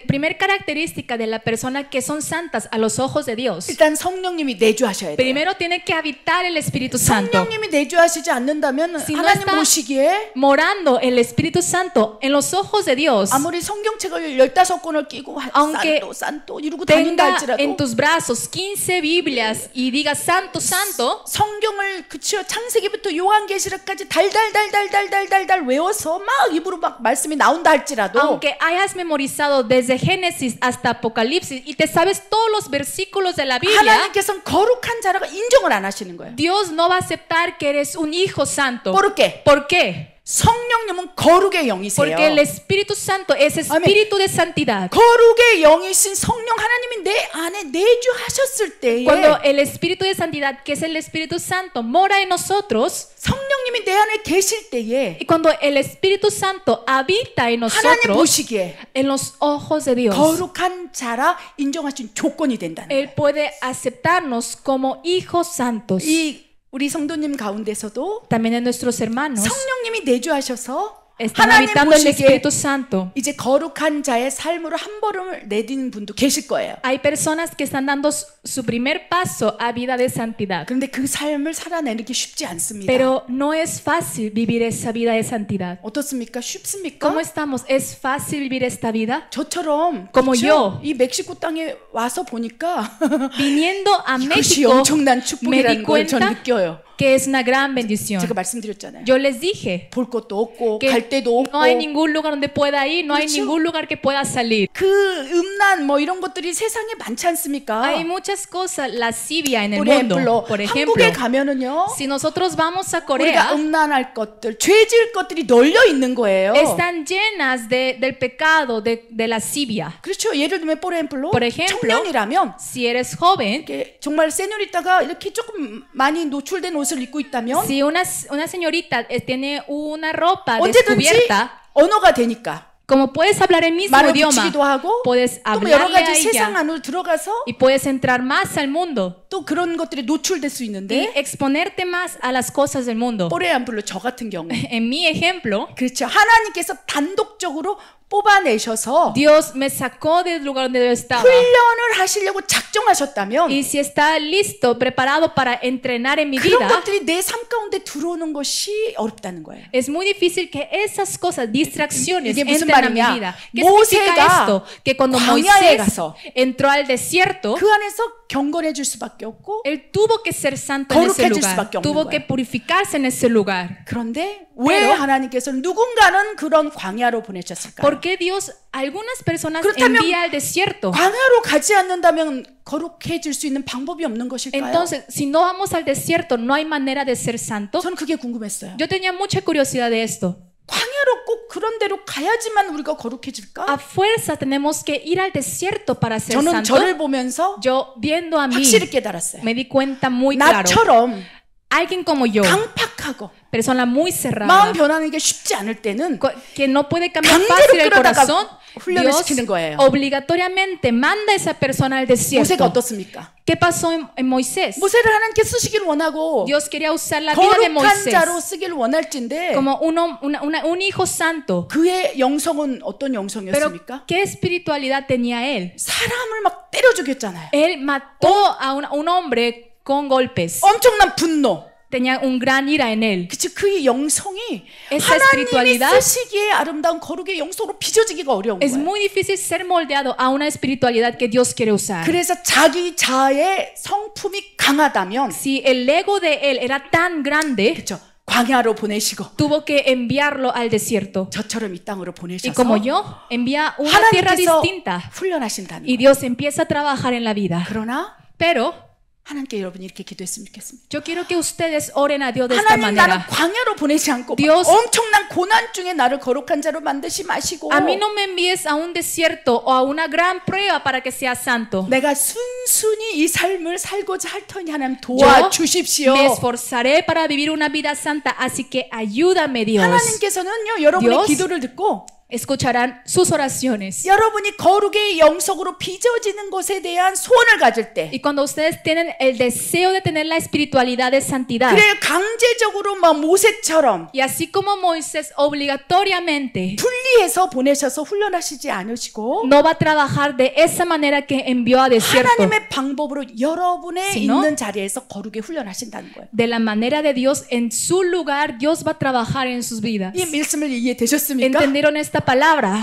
Primer característica de la persona que son santas a los ojos de Dios. 일단 성령님이 내주하셔야 돼요. Primero tiene que habitar el Espíritu Santo. 성령님이 내주하시지 않는다면 Si no 하나님 está 보시기에 morando el Espíritu Santo en los ojos de Dios, 아무리 성경책을 15권을 끼고 Aunque 산또 이러고 다닌다 tenga 할지라도 en tus brazos 15 Biblias y diga santo, santo, 성경을 그치요 창세기부터 요한계시록까지 달달달달달달달달 외워서 막 입으로 막 말씀이 나온다 할지라도 aunque hayas memorizado desde Génesis hasta Apocalipsis y te sabes todos los versículos de la Biblia, 하나님께서는 거룩한 자라고 인정을 안 하시는 거예요. Dios no va a aceptar que eres un hijo santo. ¿Por qué? ¿Por qué? 성령님은 거룩의 영이세요. Porque el Espíritu Santo es espíritu de santidad. 거룩의 영이신 성령 하나님이 내 안에 내주하셨을 때에 Cuando el Espíritu de santidad, que es el Espíritu Santo, mora en nosotros, 성령님이 내 안에 계실 때에 y cuando el Espíritu Santo habita en 하나님 nosotros, 보시기에 en los ojos de Dios, 거룩한 자라 인정하신 조건이 된다는 거예요. Él puede aceptarnos como hijos santos. 이 우리 성도님 가운데서도 También en nuestros hermanos 성령님이 내주하셔서 están 하나님 habitando el 보시기에 Espíritu Santo. 이제 거룩한 자의 삶으로 한 걸음을 내딛는 분도 계실 거예요. Hay personas que están dando su primer paso a vida de santidad. 그런데 그 삶을 살아내는 게 쉽지 않습니다. Pero no es fácil vivir esa vida de santidad. 어떻습니까? 쉽습니까? ¿Cómo estamos? ¿Es fácil vivir esta vida? 저처럼 Como 그쵸? yo. 이 멕시코 땅에 와서 보니까 Viniendo a 이것이 México, 엄청난 me di 축복이라는 걸 전 cuenta 느껴요. que es una gran bendición. 제가 말씀드렸잖아요. Yo les dije 볼 것도 없고 que 갈 데도 없고 no hay ningún lugar donde pueda ir, no hay 그렇죠? ningún lugar que pueda salir. 그 음란 뭐 이런 것들이 세상에 많지 않습니까? Hay muchas cosas lascivia en el por mundo. ejemplo, Por ejemplo, 한국에 가면은요. si nosotros vamos a 우리가 Corea, 음란할 것들, 죄질 것들이 널려 있는 거예요. están llenas del pecado, de lascivia. 그렇죠. 예를 들면 por ejemplo, Por ejemplo, 청년이라면 Si eres joven, 이렇게 정말 세뇨리따가 이렇게 조금 많이 노출된 옷을 입고 있다면 si una señorita tiene una ropa 언제든지 descubierta, 언어가 되니까 como puedes hablar el mismo 말을 idioma, 붙이기도 하고 puedes 또 여러 hablarle a 가지 세상 ella 안으로 들어가서 y puedes entrar más al mundo 또 그런 것들이 노출될 수 y 있는데 exponerte más a las cosas del mundo. por ejemplo 저 같은 경우 En mi ejemplo, 그렇죠. 하나님께서 단독적으로 뽑아내셔서 Dios me sacó del lugar donde yo estaba. 훈련을 하시려고 작정하셨다면 Y si está listo, preparado para entrenar en mi 그런 vida, 것들이 내 삶 가운데 들어오는 것이 어렵다는 거예요. es muy difícil que esas cosas, distracciones, 이게 무슨 entren a mi 말이냐? vida. ¿Qué significa 모세가 esto? Que cuando 광야에 Moisés 가서 entró al desierto, 그 안에서 경건해질 수밖에 없고 él tuvo que ser santo en ese 거룩해질 lugar. 수밖에 없는 Tuvo 거예요. que purificarse en ese lugar. 그런데 왜 하나님께서는 누군가는 그런 광야로 보내셨을까요? ¿Por qué Dios algunas personas 그렇다면 envía al desierto? 광야로 가지 않는다면 거룩해질 수 있는 방법이 없는 것일까요? Entonces, si no vamos al desierto, no hay manera de ser santo. 저는 그게 궁금했어요. Yo tenía mucha curiosidad de esto. 광야로 꼭 그런 데로 가야지만 우리가 거룩해질까? A fuerza tenemos que ir al desierto para ser 저는 santo. 저를 보면서 Yo viendo a mí, 확실히 깨달았어요. me di cuenta muy claro. 나처럼 Alguien como yo, 강팍하고 persona muy 마음 cerrada, 변하는 게 쉽지 않을 때는 que no puede cambiar 강제로 fácil el 끌어다가 corazón, 훈련을 Dios 시키는 거예요. obligatoriamente manda a esa persona al 모세가 desierto. 어떻습니까? ¿Qué pasó en Moisés? 모세를 하나님께 쓰시길 원하고 Dios quería usar la vida de 거룩한 Moisés 자로 쓰길 원할진데 como un hijo santo. 그의 영성은 어떤 Pero 영성이었습니까? ¿qué espiritualidad tenía él? 사람을 막 때려 죽였잖아요. Él mató a un hombre con golpes. 엄청난 분노. Tenía un gran ira en él. 그치, 그의 영성이 Esa 하나님이 espiritualidad 쓰시기에 아름다운 거룩의 영성으로 빚어지기가 어려운 es 거예요. muy difícil ser moldeado a una espiritualidad que Dios quiere usar. 그래서 자기 자아의 성품이 강하다면 Si el ego de él era tan grande, 그렇죠. 광야로 보내시고 tuvo que enviarlo al desierto. 저처럼 이 땅으로 Y 보내셔서 como yo, envía una tierra 하나님께서 distinta. 훈련하신다는 Y 거예요. Dios empieza a trabajar en la vida. 그러나 Pero 하나님께 여러분이 이렇게 기도했으면 좋겠습니다. yo quiero que ustedes oren a Dios de esta 하나님 나는 manera. 광야로 보내지 않고 Dios- 엄청난 고난 중에 나를 거룩한 자로 만드시 마시고 A mí no me envíes a un desierto o a una gran prueba para que sea santo. 내가 순순히 이 삶을 살고자 할 터니 하나님 Yo 도와주십시오. me esforzaré para vivir una vida santa, así que ayúdame Dios. 하나님께서는요 여러분의 Dios- 기도를 듣고 Escucharán sus oraciones. 여러분이 거룩의 영성으로 빚어지는 것에 대한 소원을 가질 때 Y cuando ustedes tienen el deseo de tener la espiritualidad de santidad, 그래 강제적으로 막 모세처럼 y así como Moisés obligatoriamente 분리해서 보내셔서 훈련하시지 않으시고 no va a trabajar de esa manera que envió a desierto, 하나님의 방법으로 여러분의 Si no- 있는 자리에서 거룩에 훈련하신다는 거예요. de la manera de Dios, en su lugar, Dios va a trabajar en sus vidas. 이 말씀을 이해되셨습니까? ¿Entendieron esta palabra?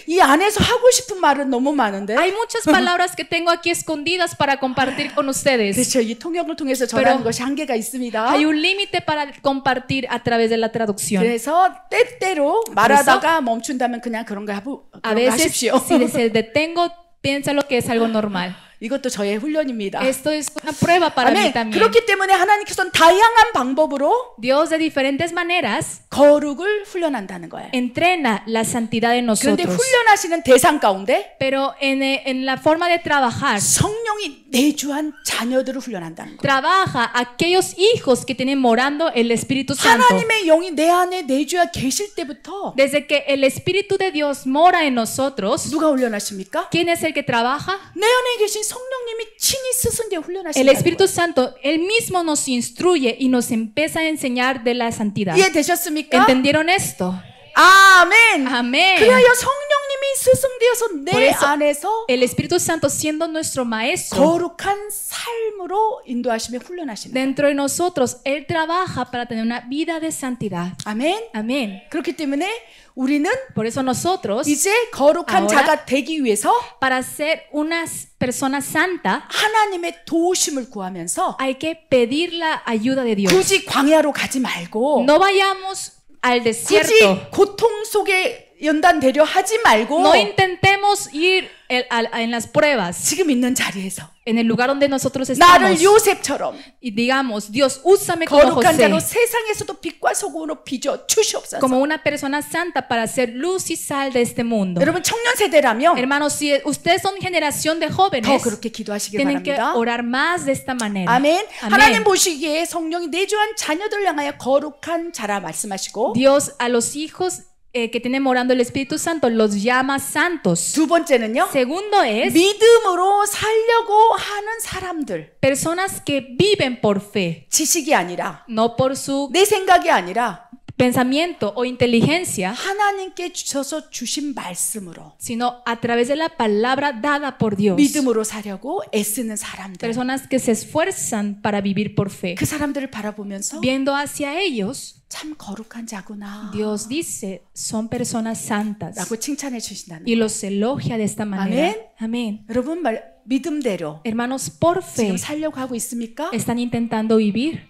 이 안에서 하고 싶은 말은 너무 많은데 Hay muchas palabras que tengo aquí escondidas para compartir con ustedes. 그렇죠. 이 통역을 통해서 전하는 Pero- 것이 한계가 있습니다. Hay un límite para compartir a través de la traducción. 그래서 때때로 말하다가 멈춘다면 그냥 그런 거 A 그런 거 veces, 하십시오. si se detengo, piénsalo que es algo normal. 이것도 저의 훈련입니다. Esto es una prueba para mí 아멘. también. 그렇기 때문에 하나님께서는 다양한 방법으로 Dios de diferentes maneras 거룩을 훈련한다는 거예요. entrena la santidad en 그런데 nosotros. 훈련하시는 대상 가운데 Pero en la forma de trabajar, 성령이 내주한 자녀들을 훈련한다는 거예요. trabaja aquellos hijos que tienen morando el Espíritu Santo. 하나님의 영이 내 안에 내주어 계실 때부터 Desde que el Espíritu de Dios mora en nosotros, 누가 훈련하십니까? ¿quién es el que trabaja? 내 안에 계신 성령님이 친히 스승 되어 El 훈련하신다는 Espíritu 거예요. Santo, Él mismo nos instruye y nos empieza a enseñar de la santidad. 이해되셨습니까? ¿Entendieron esto? 아멘. Amén. 그래야 성령님이 스승 되어서 Por 내 eso, 안에서 el Espíritu Santo, siendo nuestro maestro 거룩한 삶으로 인도하시며 훈련하시는 거예요. dentro de nosotros, Él trabaja para tener una vida de santidad. 아멘. Amén. 그렇기 때문에 우리는 Por eso nosotros, 이제 거룩한 ahora- 자가 되기 위해서 para ser una persona santa, 하나님의 도우심을 구하면서 hay que pedir la ayuda de Dios. 굳이 광야로 가지 말고 No vayamos al 굳이 desierto. 고통 속에 연단되려 하지 말고 No intentemos ir en las pruebas, 지금 있는 자리에서 en el lugar donde nosotros 나를 estamos. 요셉처럼 Y digamos, Dios, úsame como 거룩한 José, 자로 세상에서도 빛과 소금으로 빚어 주시옵소서. como una persona santa para ser luz y sal de este mundo. 여러분 청년 세대라면 Hermanos, si ustedes son generación de 더 jóvenes, 그렇게 기도하시길 tienen que 바랍니다. orar más de esta manera. 아멘. Amén. 하나님 보시기에 성령이 내주한 자녀들 향하여 거룩한 자라 말씀하시고 Dios a los hijos que tienen morando el Espíritu Santo los llama santos. 두 번째는요. Segundo es 믿음으로 살려고 하는 사람들. personas que viven por fe, 지식이 아니라 no por su 내 생각이 아니라 pensamiento o inteligencia, 하나님께 주셔서 주신 말씀으로 sino a través de la palabra dada por Dios. 믿음으로 사려고 애쓰는 사람들. Personas que se esfuerzan para vivir por fe. 그 사람들을 바라보면서 Viendo hacia ellos, 참 거룩한 자구나 Dios dice, son personas santas. 라고 칭찬해 주신다는 Y 거예요. los elogia de esta manera. Amén. 여러분 믿음대로 Hermanos, por fe, 지금 살려고 하고 있습니까? ¿están intentando vivir?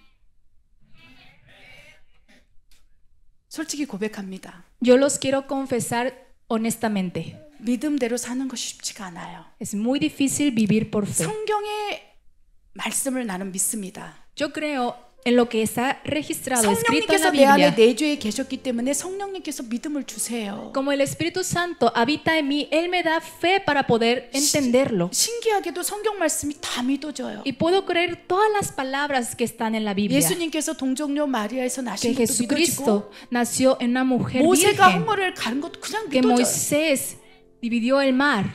솔직히 고백합니다. Yo los quiero confesar honestamente. 믿음대로 사는 것이 쉽지가 않아요. Es muy difícil vivir por fe. 성경의 말씀을 나는 믿습니다. Yo creo en lo que está registrado, escrito en la 성령님께서 내 안에 Biblia. 내주에 계셨기 때문에 성령님께서 믿음을 주세요. Como el Espíritu Santo habita en mí, Él me da fe para poder entenderlo. 신기하게도 성경 말씀이 다 믿어져요. Y puedo creer todas las palabras que están en la Biblia. 예수님께서 동정녀 마리아에서 Que 나신 것도 믿어지고 Jesucristo nació en una mujer 모세가 virgen. 홍해를 가른 것도 그냥 Que 믿어져요. Moisés dividió el mar.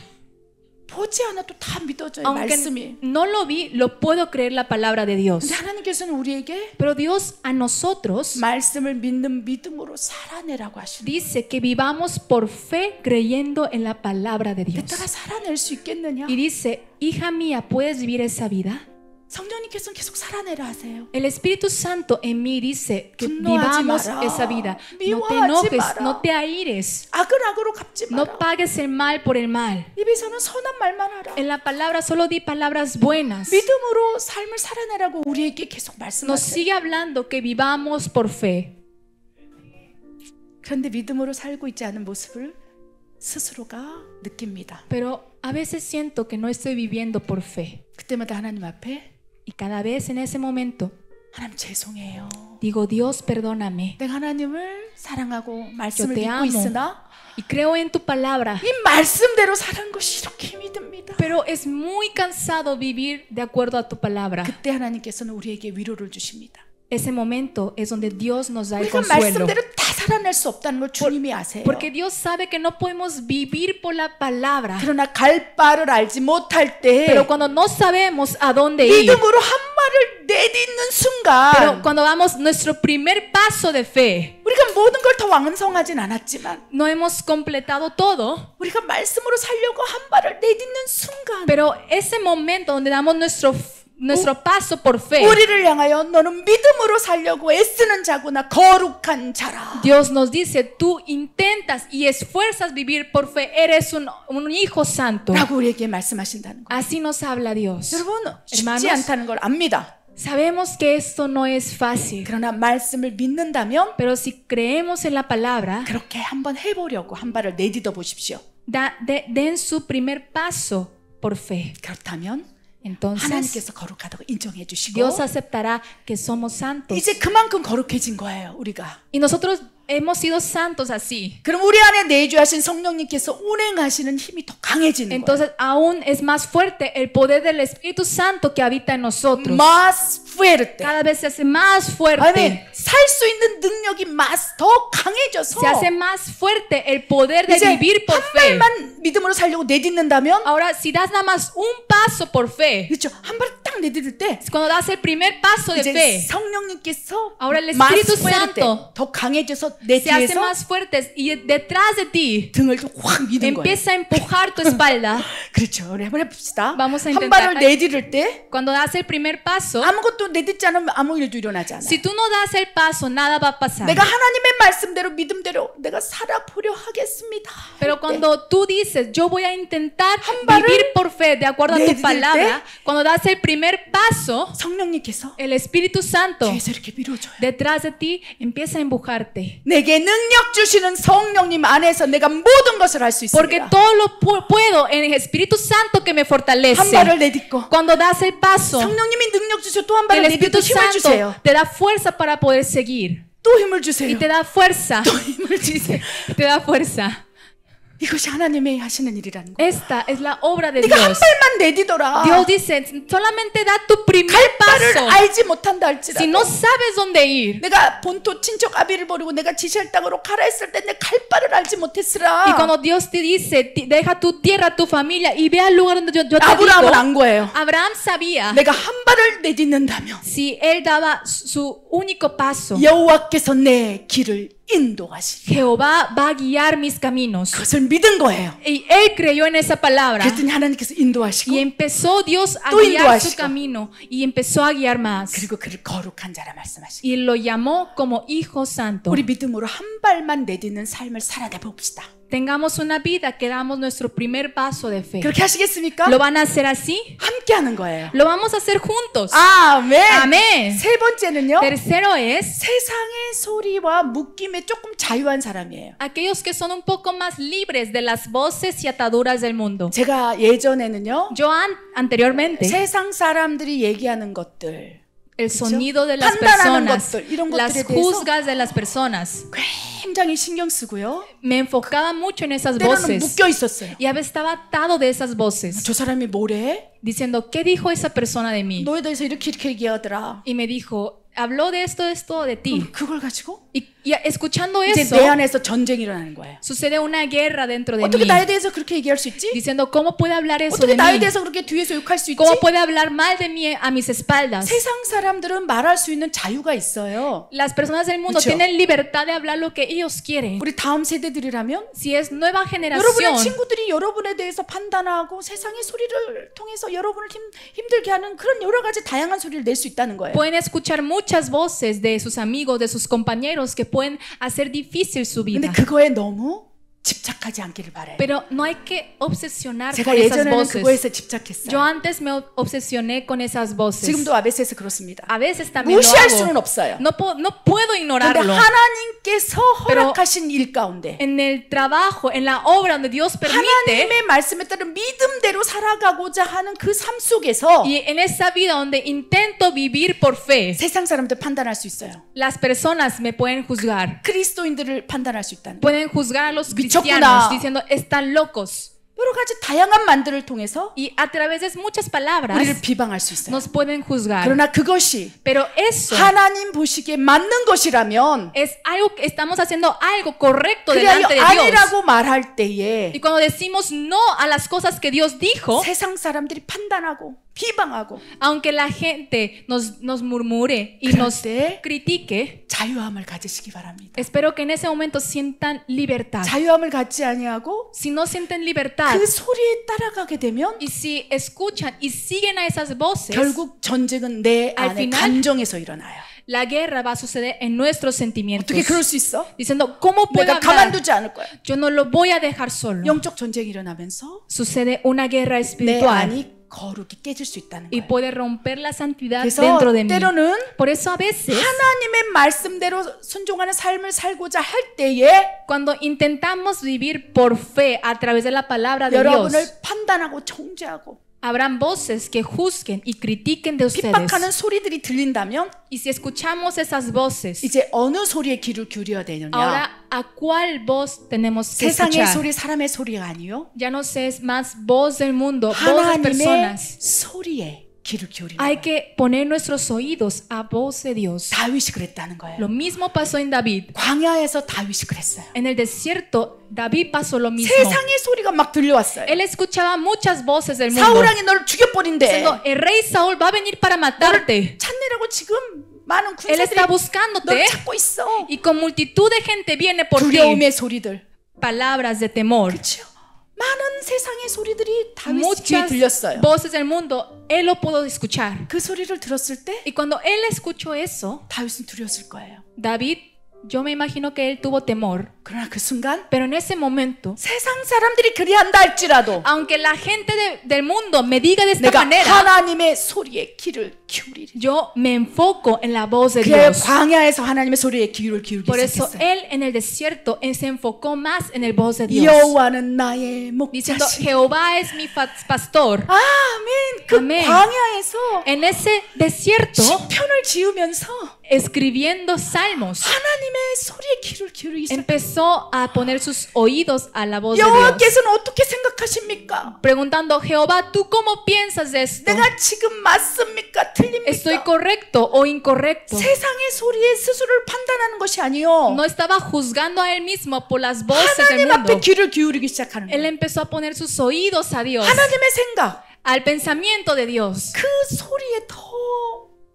보지 않아도 다 믿어져요. Aunque 말씀이. no lo vi, lo puedo creer la palabra de Dios. 근데 하나님께서는 우리에게 Pero Dios a nosotros 말씀을 믿는 믿음으로 살아내라고 하시는 dice que vivamos por fe creyendo en la palabra de Dios. 내가 살아낼 수 있겠느냐? Y dice, hija mía, ¿puedes vivir esa vida? 성령님께서는 계속 살아내라 하세요. El Espíritu Santo en mí dice que 분노하지 vivamos 마라. esa vida. No te 미워하지 enojes, 마라. no te aires, 악을 악으로 갚지 no 마라. pagues el mal por el mal. 입에서는 선한 말만 하라. En la palabra solo di palabras buenas. 믿음으로 삶을 살아내라고 우리에게 계속 Nos 말씀하세요. sigue hablando que vivamos por fe. 그런데 믿음으로 살고 있지 않은 모습을 스스로가 느낍니다. Pero a veces siento que no estoy viviendo por fe. 그때마다 하나님 앞에 Y cada vez en ese momento 하나님 죄송해요. digo, Dios, perdóname. 내가 하나님을 사랑하고 말씀을 te 믿고 amo. 있으나 Y creo en tu palabra. 이 말씀대로 사는 것이 이렇게 힘이 듭니다. Pero es muy cansado vivir de acuerdo a tu palabra. 그때 하나님께서는 우리에게 위로를 주십니다. Ese momento es donde Dios nos da el 우리가 consuelo. 말씀대로 다 살아낼 수 없다는 걸 주님이 아세요. Porque Dios sabe que no podemos vivir por la palabra. 그러나 갈 바를 알지 못할 때 Pero cuando no sabemos a dónde ir, 믿음으로 한 발을 내딛는 pero 순간 cuando damos nuestro primer paso de fe, 우리가 모든 걸 더 완성하진 않았지만 no hemos completado todo, 우리가 말씀으로 살려고 한 발을 내딛는 순간 pero ese momento donde damos nuestro paso por fe, 우리를 향하여 너는 믿음으로 살려고 애쓰는 자구나 거룩한 자라. Dios nos dice, tú intentas y esfuerzas vivir por fe, eres un hijo santo. 라고 우리에게 말씀하신다는 거예요. Así nos habla Dios. 여러분 쉽지 Hermanos, 않다는 걸 압니다. sabemos que esto no es fácil, 그러나 말씀을 믿는다면 pero si creemos en la palabra, 그렇게 한번 해보려고 한 발을 내딛어 보십시오. den su primer paso por fe. 그렇다면 Entonces, 하나님께서 거룩하다고 인정해 주시고 Dios aceptará que somos santos. 이제 그만큼 거룩해진 거예요. 우리가. Y nosotros hemos sido santos así. 그럼 우리 안에 내주하신 성령님께서 운행하시는 힘이 더 강해지는 거예요. Entonces, aún es más fuerte el poder del Espíritu Santo que habita en nosotros. más fuerte. Cada vez se hace más fuerte. 아멘. 살 수 있는 능력이 더 강해져서 Se hace más fuerte el poder de 이제 vivir por 한 fe. 발만 믿음으로 살려고 내딛는다면 Ahora, si das nada más un paso por fe, 그렇죠. 한 발 딱 내딛을 때 cuando das el primer paso de 이제 fe, 성령님께서 Ahora el más Espíritu fuerte, Santo 더 강해져서 내 se hace 뒤에서 más fuertes y detrás de ti 등을 확 미는 거예요. empieza a empujar tu espalda. 그렇죠. 우리 한번 해봅시다. Vamos a 한 intentar. 발을 내딛을 때 Cuando das el primer paso, 아무것도 내딛지 않으면 아무 일도 일어나지 않아요. si tú no das el paso, nada va a pasar. 내가 하나님의 말씀대로 믿음대로 내가 살아보려 하겠습니다. Pero cuando tú dices, yo voy a intentar 발을 vivir por fe de acuerdo a tu 내딛을 palabra, cuando das el primer paso, 성령님께서 el Espíritu Santo 뒤에서 이렇게 밀어줘요. detrás de ti empieza a empujarte. 내게 능력 주시는 성령님 안에서 내가 모든 것을 할 수 Porque 있습니다. todo lo puedo en el Espíritu Santo que me 한 fortalece. 발을 내딛고 Cuando das el paso, 성령님이 능력 주셔 또 한 el 발을 Espíritu 내딛고 힘을 주세요. Santo te da fuerza para poder seguir. 또 힘을 Y 주세요. te da fuerza. 또 힘을 주세요. Te da fuerza. 이것이 하나님의 하시는 일이라는 거예요. Esta es la obra de 네가 한 Dios. 발만 내디더라. Dios dice, solamente da tu primer 발을 paso. 알지 못한다 Si 할지라도 no sabes dónde ir. 내가 본토 친척 아비를 버리고 내가 지시할 땅으로 가라 했을 때 내 갈 바를 알지 Y 못했으라. cuando Dios te dice, deja tu tierra, tu familia y ve al lugar donde yo te 아브라함은 digo, 안 거예요. Abraham sabía 내가 한 발을 내딛는다면 si él daba su único paso, 여호와께서 내 길을 인도하시리. Jehová va a guiar mis caminos. 그것을 믿은 거예요. Y él creyó en esa palabra. 그랬더니 하나님께서 인도하시고 Y empezó Dios a 또 guiar su 인도하시고. camino. Y empezó a guiar más. 그리고 그를 거룩한 자라 말씀하시고 Y lo llamó como Hijo Santo. 우리 믿음으로 한 발만 내딛는 삶을 살아내 봅시다. Tengamos una vida que damos nuestro primer paso de fe. 그렇게 하시겠습니까? ¿Lo van a hacer así? 함께 하는 거예요. Lo vamos a hacer juntos. 아멘. Amén. 세 번째는요. Tercero es 세상의 소리와 묶임에 조금 자유한 사람이에요. aquellos que son un poco más libres de las voces y ataduras del mundo. 제가 예전에는요. Yo anteriormente, 세상 사람들이 얘기하는 것들, el sonido de las 판단하는 personas, 것들, 이런 las 것들에 대해서 juzgas de las personas, 굉장히 신경 쓰고요. me enfocaba mucho en esas 때로는 voces. 묶여 있었어요. Y a veces estaba atado de esas voces, 저 사람이 뭐래? diciendo, ¿qué dijo esa persona de mí? 너에 대해서 이렇게 얘기하더라. Y me dijo, habló de esto de ti. 그걸 가지고 Y escuchando 이제 eso, 내 안에서 전쟁이 일어나는 거예요. sucede una guerra dentro de 어떻게 mí, 나에 대해서 그렇게 얘기할 수 있지? diciendo, ¿cómo puede hablar eso 어떻게 de 나에 mí? 대해서 그렇게 뒤에서 욕할 수 있지? ¿Cómo puede hablar mal de mí a mis espaldas? 세상 사람들은 말할 수 있는 자유가 있어요. Las personas del mundo 그쵸? tienen libertad de hablar lo que ellos quieren. 우리 다음 세대들이라면 Si es nueva 여러분의 generación, 친구들이 여러분에 대해서 판단하고 세상의 소리를 통해서 여러분을 힘들게 하는 그런 여러 가지 다양한 소리를 낼 수 있다는 거예요. pueden escuchar muchas voces de sus amigos, de sus compañeros que pueden hacer difícil su 근데 vida. 그거에 너무 집착하지 않기를 바래요. Pero no hay que obsesionar 제가 con esas 예전에는 voces. 그거에서 Yo 집착했어요. antes me obsesioné con esas voces. 지금도 아베스에서 그렇습니다. A veces también lo 무시할 수는 hago. 없어요. No puedo 그런데 ignorarlo. 하나님께서 Pero 허락하신 일 가운데 en el trabajo, en la obra donde Dios permite, 하나님의 말씀에 따른 믿음대로 살아가고자 하는 그 삶 속에서 y en esa vida donde intento vivir por fe, 세상 사람들 판단할 수 있어요. las personas me pueden juzgar. 그리스도인들을 판단할 수 있다는 거예요. Pueden juzgar a los 미쳤구나. cristianos diciendo, están locos. 여러 가지 다양한 말들을 통해서 Y a través de muchas palabras 우리를 비방할 수 있어요. nos pueden juzgar. 그러나 그것이 Pero eso 하나님 보시기에 맞는 것이라면 es algo que estamos haciendo algo correcto 그래야 delante de Dios. 아니라고 말할 때에 Y cuando decimos no a las cosas que Dios dijo, 세상 사람들이 판단하고 비방하고 aunque la gente nos murmure y 그럴 nos 때 critique, 자유함을 가지시기 바랍니다. espero que en ese momento sientan libertad. 자유함을 갖지 아니하고 Si no sienten libertad 그 소리에 따라가게 되면 y si escuchan y siguen a esas voces, 결국 전쟁은 내 Al 안에 final, 감정에서 일어나요. la guerra va a suceder en nuestros sentimientos. 어떻게 그럴 수 있어? Diciendo, ¿cómo puedo 내가 hablar? 가만두지 않을 거야. Yo no lo voy a dejar solo. 영적 전쟁이 일어나면서 Sucede una guerra 내 espiritual 안이 거룩이 깨질 수 있다는 y 거예요. puede romper la santidad 그래서 dentro de mí. 때로는 Por eso a veces, 하나님의 말씀대로 순종하는 삶을 살고자 할 때에 cuando intentamos vivir por fe a través de la palabra de Dios, 여러분을 판단하고 정죄하고 habrán voces que juzguen y critiquen de ustedes. 핍박하는 소리들이 들린다면 Y si escuchamos esas voces, 이제 어느 소리에 귀를 기울여야 되느냐? ahora ¿a cuál voz tenemos que 세상의 escuchar? 소리, 사람의 소리가 아니요. Ya no sé, es más voz del mundo, voz de 하나님의 personas. 소리에 귀를 기울이는 Hay 거예요. que poner nuestros oídos a voz de Dios. 다윗이 그랬다는 거예요. Lo mismo pasó en David. 광야에서 다윗이 그랬어요. En el desierto, David pasó lo mismo. 세상의 소리가 막 들려왔어요. Él escuchaba muchas voces del mundo. 사울왕이 너를 죽여버린대. Diciendo, el rey Saúl va a venir para matarte. 찾느라고 지금 많은 Él 군사들이 está buscándote 너를 찾고 있어. y con multitud de gente viene por ti. 두려움의 소리들. Palabras de temor. 그렇죠. 많은 세상의 소리들이 다윗 귀에 Muchas 들렸어요. voces del mundo, él lo pudo escuchar. 그 소리를 들었을 때 Y cuando él escuchó eso, 다윗은 두려웠을 거예요. David, yo me imagino que él tuvo temor. 그러나 그 순간 Pero en ese momento, 세상 사람들이 그리한다 할지라도 aunque la gente del mundo me diga de esta 내가 manera, 하나님의 소리에 귀를 기울이리. yo me enfoco en la voz de 그의 Dios. 광야에서 하나님의 소리에 귀를 기울이기 Por eso 시작했어요. él en el desierto se enfocó más en el voz de Dios. 여호와는 나의 Diciendo, 목자시. Jehová es mi pastor. 아멘. 그 아멘. 광야에서 En ese desierto, 시편을 지으면서 escribiendo salmos, 하나님의 소리에 귀를 기울이기 시작. empezó a poner sus oídos a la voz de Dios, 여호와께서는 어떻게 생각하십니까? preguntando, Jehová, ¿tú cómo piensas de esto? 내가 지금 맞습니까? ¿Estoy 틀립니까? correcto o incorrecto? 세상의 소리에 스스로를 판단하는 것이 아니요. No estaba juzgando a él mismo por las voces del 하나님 앞에 mundo. 귀를 기울이기 시작하는 Él 거예요. empezó a poner sus oídos a Dios, 하나님의 생각, al pensamiento de Dios. 그 소리에 더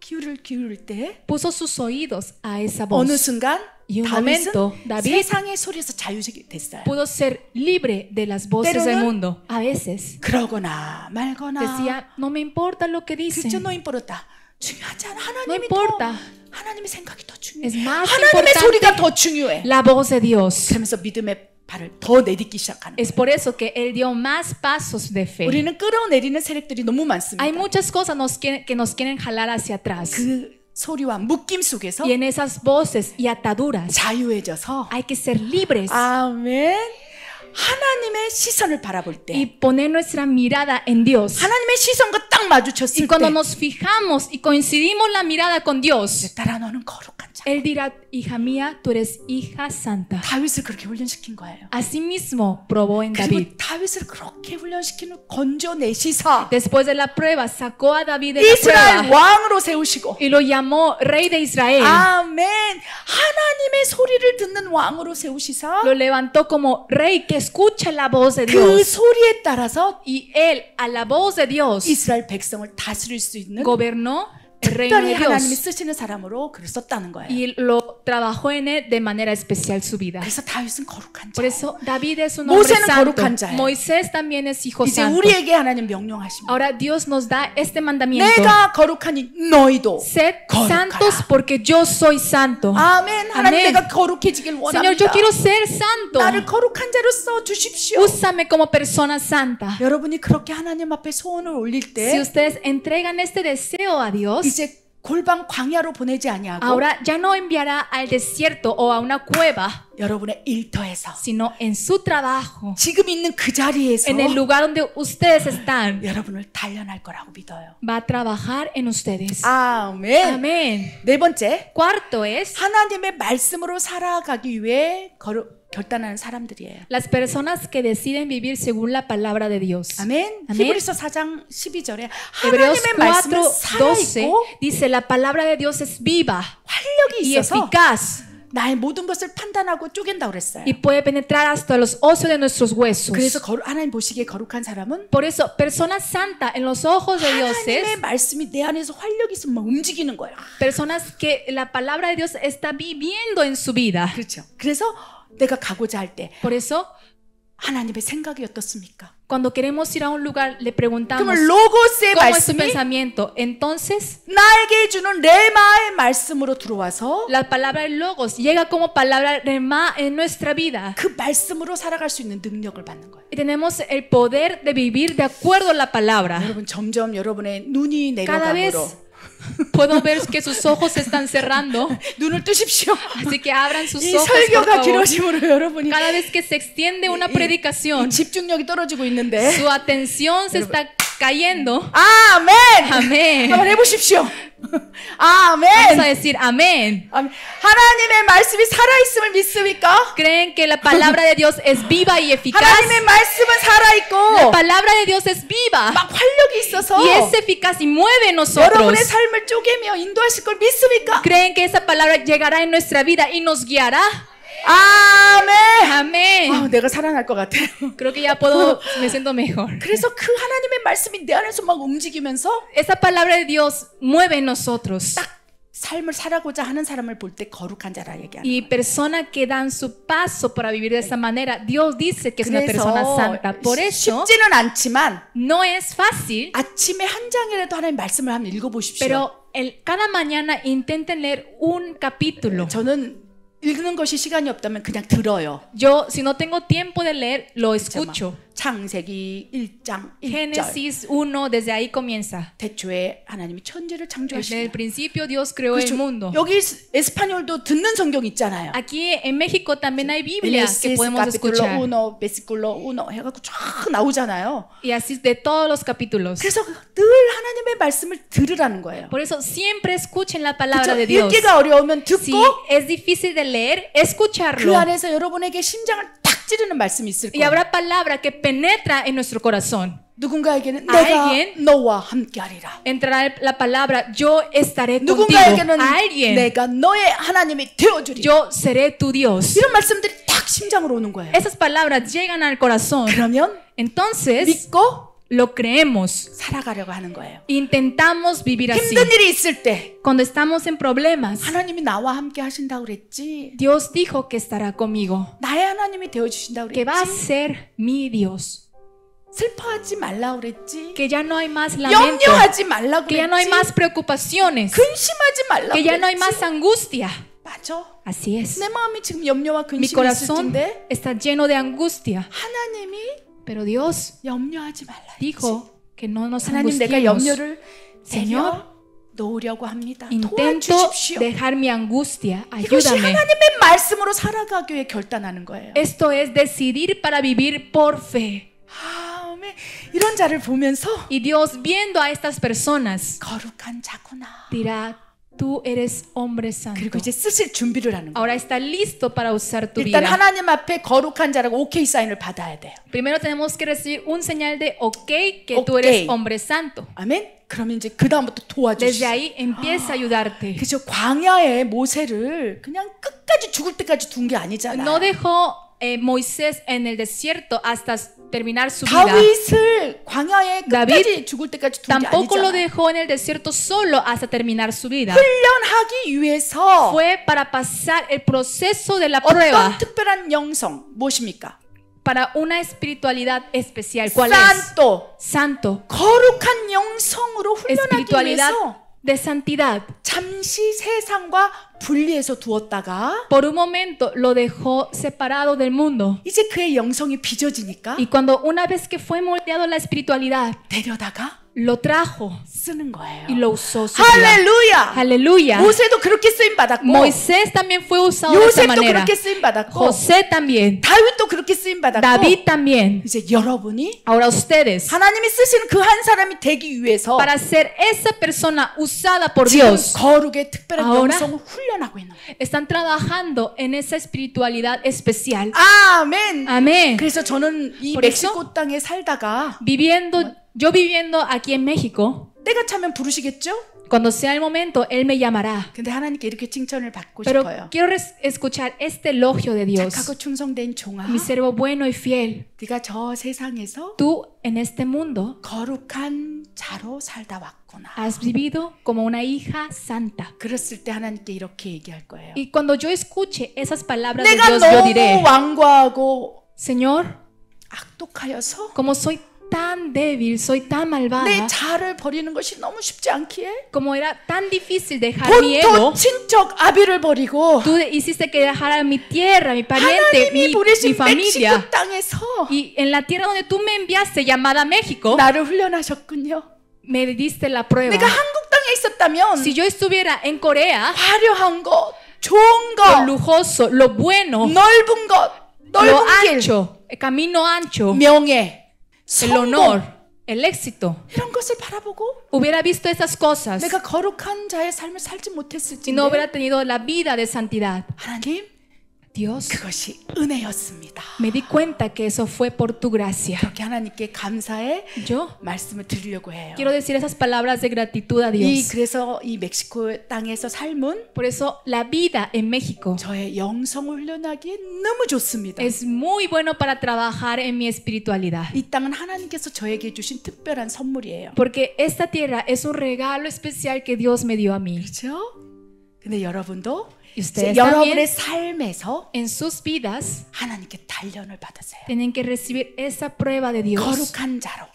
귀를 기울일 때 Puso sus oídos a esa 어느 voz. 순간 Y un 다윗은 momento, David 세상의 소리에서 자유식이 됐어요. pudo ser libre de las voces del 때로는 mundo. A veces 그러거나 말거나 decía, no me importa lo que 그저 dicen. 너 importa. 중요하지 않아. No 하나님이 importa. 더 하나님의 생각이 더 중요해. Es más 하나님의 소리가 importante 더 중요해. la voz de Dios. 그러면서 믿음의 발을 더 내딛기 시작하는 Es 거예요. por eso que él dio más pasos de fe. 우리는 끌어내리는 세력들이 너무 많습니다. Hay muchas cosas que nos quieren jalar hacia atrás. 그 소리와 묶임 속에서 Y en esas voces y ataduras 자유해져서 hay que ser libres 아멘. 하나님의 시선을 바라볼 때 y poner nuestra mirada en Dios. 하나님의 시선과 딱 마주쳤을 Y cuando 때 nos fijamos y coincidimos la mirada con Dios, 내 딸아 너는 거룩한 자. Él dirá, hija mía, tú eres hija santa. 다윗을 그렇게 훈련시킨 거예요. Asimismo probó en 그리고 David. 다윗을 그렇게 훈련시키는 건져내시사 Después de la prueba, sacó a David de la 이스라엘 prueba 왕으로 세우시고 y lo llamó rey de Israel. 아멘. 하나님의 소리를 듣는 왕으로 세우시사 Lo levantó como rey que escucha la voz de 그 Dios. 소리에 따라서 Y él, a la voz de Dios, 이스라엘 백성을 다스릴 수 있는 gobernó el reino 특별히 de 하나님이 Dios. 쓰시는 사람으로 그를 썼다는 거예요. Y lo trabajó en él de manera especial su vida. 그래서 다윗은 거룩한 Por 자. eso David es un hombre 모세는 santo. 거룩한 자예요. Moisés también es hijo 이제 santo. 우리에게 하나님 명령하십니다. Ahora Dios nos da este mandamiento. 내가 거룩하니 너희도 Sed 거룩하라. santos porque yo soy santo. 아멘. 하나님 아멘. 내가 거룩해지길 Señor, 원합니다. yo quiero ser santo. 나를 거룩한 자로 써 주십시오. Úsame como persona santa. 여러분이 그렇게 하나님 앞에 소원을 올릴 Si 때 ustedes entregan este deseo a Dios, 이제 골방 광야로 보내지 아니하고 ahora ya no enviará al desierto o a una cueva, 여러분의 일터에서 sino en su trabajo, 지금 있는 그 자리에서 en el lugar donde ustedes están, 여러분을 단련할 거라고 믿어요. va a trabajar en ustedes. 아멘. Amén. 네 번째, Cuarto es 하나님의 말씀으로 살아가기 위해 결단하는 사람들이에요. las personas que deciden vivir según la palabra de Dios. 아멘. 아멘. 히브리서 4장 12절에 Hebreos 하나님의 말씀은 4:12 살아있고 dice la palabra de Dios es viva 활력이 y 있어서 eficaz 나의 모든 것을 판단하고 쪼갠다고 그랬어요. y puede penetrar hasta los osios de nuestros huesos. 그래서 하나님 보시기에 거룩한 사람은 Por eso, persona santa en los ojos de Dios 하나님의 es 말씀이 내 안에서 활력이 있으면 막 움직이는 거예요. personas que la palabra de Dios está viviendo en su vida. 그렇죠. 그래서 내가 가고자 할 때 Por eso, 하나님의 생각이 어떻습니까? cuando queremos ir a un lugar, le preguntamos 그러면 로고스의 cómo es su 말씀이 pensamiento. Entonces, 나에게 주는 레마의 말씀으로 들어와서 la palabra de Logos llega como palabra rema en nuestra vida. 그 말씀으로 살아갈 수 있는 능력을 받는 거예요. Y tenemos el poder de vivir de acuerdo a la palabra. 여러분 점점 여러분의 눈이 Cada vez 내려감으로 puedo ver que sus ojos se están cerrando. 눈을 뜨십시오. Así que abran sus 이 ojos, por 설교가 favor. 길어짐으로 여러분이 Cada vez que se extiende una 이 predicación, 집중력이 떨어지고 있는데 su atención se está cayendo. 아멘. Amén. 한번 해보십시오. Vamos 아멘. a decir amén. 아멘. 하나님의 말씀이 살아있음을 믿습니까? ¿Creen que la palabra de Dios es viva y eficaz? 하나님의 말씀은 La 살아있고 palabra de Dios es viva 막 활력이 있어서 y es eficaz y mueve en nosotros. 여러분의 삶을 쪼개며 인도하실 걸 믿습니까? ¿Creen que esa palabra llegará en nuestra vida y nos guiará? 아멘. Amén. 내가 살아날 것 같아요. Creo que ya puedo, me siento mejor. 그래서 그 하나님의 말씀이 내 안에서 막 움직이면서 Esa palabra de Dios mueve en nosotros. 딱 삶을 살아고자 하는 사람을 볼 때 거룩한 자라 얘기하는 Y persona que dan su paso para vivir de esa manera, Dios dice que es una persona santa. Por eso 쉽지는 않지만 no es fácil, 아침에 한 장이라도 하나님 말씀을 한번 읽어보십시오. pero cada mañana intenten leer un capítulo. 저는 읽는 것이 시간이 없다면 그냥 들어요. Yo, si no tengo tiempo de leer, lo escucho. 창세기 1장 1절. Génesis 1, desde ahí comienza. 태초에 하나님이 천지를 Desde 창조하시고. el principio Dios creó el mundo. 여기 에스파뇰도 듣는 성경 있잖아요. Aquí en México también hay Biblias que Génesis podemos capítulo escuchar. 1, versículo 1 해갖고 쫙 나오잖아요. Y así de todos los capítulos. 그래서 늘 하나님의 말씀을 들으라는 거예요. Por eso siempre escuchen la palabra 그쵸? de Dios. 읽기가 어려우면 듣고 Si es difícil de leer, 그 escucharlo. 안에서 여러분에게 심장을 탁 찌르는 말씀이 있을 Y 거예요. habrá palabra que penetra en nuestro corazón. 누군가에게는 A 내가 alguien 너와 함께하리라. Entrará la palabra, yo estaré contigo. 누군가에게는 A alguien, 내가 너의 하나님이 되어주리라. yo seré tu Dios. 이런 말씀들이 탁 심장으로 오는 거예요. Esas palabras llegan al corazón. 그러면 Entonces, 믿고 lo creemos. 살아가려고 하는 거예요. Intentamos vivir así. 힘든 일이 있을 때 Cuando estamos en problemas, 하나님이 나와 함께 하신다고 그랬지. Dios dijo que estará conmigo, 나의 하나님이 되어주신다고 que va a 그랬지. ser mi Dios, 슬퍼하지 말라고 그랬지. que ya no hay más lamento, 염려하지 말라고 que ya no hay 그랬지. más preocupaciones, 근심하지 말라고 que ya no hay 그랬지. más angustia. 맞아. Así es. 내 마음이 지금 염려와 Mi 근심이 있을 corazón 텐데 está lleno de angustia, 하나님이 pero Dios 염려하지 말라 했지. dijo que no nos 하나님 내가 angustiemos. 염려를 Señor, 내려 놓으려고 합니다. Intento 도와주십시오. dejar mi angustia. 이것이 Ayúdame. 하나님의 말씀으로 살아가기 위해 결단하는 거예요. Esto es decidir para vivir por fe. 아멘. 이런 자를 보면서 Y Dios, viendo a estas personas, 거룩한 자구나. dirá, tú eres hombre santo. 그리고 이제 쓰실 준비를 하는 거예요. Ahora está listo para usar tu 일단 vida. 하나님 앞에 거룩한 자라고 오케이 사인을 받아야 돼요. Primero tenemos que recibir un señal de ok, que tú Ok. eres hombre santo. 아멘. 그러면 이제 그 다음부터 Desde 도와주시죠. ahí empieza a ayudarte. 그죠? 광야에 모세를 그냥 끝까지 죽을 때까지 둔 게 아니잖아요. No dejó Moisés en el desierto hasta terminar su vida. 다윗을 광야에 David 끝까지 죽을 때까지 둔 게 Tampoco lo 아니잖아요. dejó en el desierto solo hasta terminar su vida. 훈련하기 위해서 Fue para pasar el proceso de la prueba, 어떤 특별한 영성 무엇입니까? para una espiritualidad especial. ¿Cuál es? 산또 Santo. 거룩한 영성으로 훈련하기 Espiritualidad 위해서 de santidad. 잠시 세상과 분리해서 두었다가 Por un momento lo dejó separado del mundo. 이제 그의 영성이 빚어지니까 Y cuando una vez que fue moldeado la espiritualidad, 데려다가 lo trajo 쓰는 거예요. y lo usó su vida. 할렐루야! Aleluya. 모세도 그렇게 쓰임 받았고 Moisés también fue usado de esa 요셉도 manera. 그렇게 쓰임 받았고 José también. 다윗도 그렇게 쓰임 받았고 David también. 이제 여러분이 Ahora ustedes, 하나님이 쓰시는 그 한 사람이 되기 위해서 para ser esa persona usada por 지금 Dios, 거룩의 특별한 Ahora- 영성을 훈련하고 있는 거예요. están trabajando en esa espiritualidad especial. 아멘. Amén. 그래서 저는 이 Por eso- 멕시코 땅에 살다가 Yo viviendo aquí en México, 때가 차면 부르시겠죠? cuando sea el momento, Él me llamará. 근데 하나님께 이렇게 칭찬을 받고 Pero 싶어요. quiero escuchar este elogio de Dios. 착하고 충성된 종아, Mi servo bueno y fiel, 네가 저 세상에서 tú en este mundo 거룩한 자로 살다 왔구나. has vivido como una hija santa. 그랬을 때 하나님께 이렇게 얘기할 거예요. Y cuando yo escuche esas palabras de 내가 Dios, yo diré, 너무 완고하고 Señor, 악독하여서 como soy tan débil, soy tan 내 malvada, 자를 버리는 것이 너무 쉽지 않기에 como era tan difícil dejar mi ego, 본토 친척 아비를 버리고 tú hiciste que dejara mi tierra, mi pariente, 하나님이 mi 보내신 familia. 멕시코 땅에서 Y en la tierra donde tú me enviaste, llamada México, 나를 훈련하셨군요. me diste la prueba. 내가 한국 땅에 있었다면 Si yo estuviera en Corea, 화려한 것, 좋은 lo 것, lujoso, lo bueno, 넓은 것, lo 넓은 길, ancho, el camino ancho, 명예, el 성공 honor, el éxito, 이런 것을 바라보고 hubiera visto esas cosas 내가 거룩한 자의 삶을 살지 y 못했을지 no hubiera tenido la vida de santidad. 하나님 Dios, 그것이 은혜였습니다. me di cuenta que eso fue por tu gracia. 그렇게 하나님께 감사의 Yo 말씀을 드리려고 해요. quiero decir esas palabras de gratitud a 이 Dios. 그래서 이 멕시코 땅에서 삶은 Por eso la vida en México 저의 영성을 훈련하기에 너무 좋습니다. es muy bueno para trabajar en mi espiritualidad. 이 땅은 하나님께서 저에게 주신 특별한 선물이에요. Porque esta tierra es un regalo especial que Dios me dio a mí. 그렇죠? 근데 여러분도 Y 이제 ustedes 여러분의 también 삶에서 en sus vidas 하나님께 단련을 받으세요. tienen que recibir esa prueba de Dios 거룩한 자로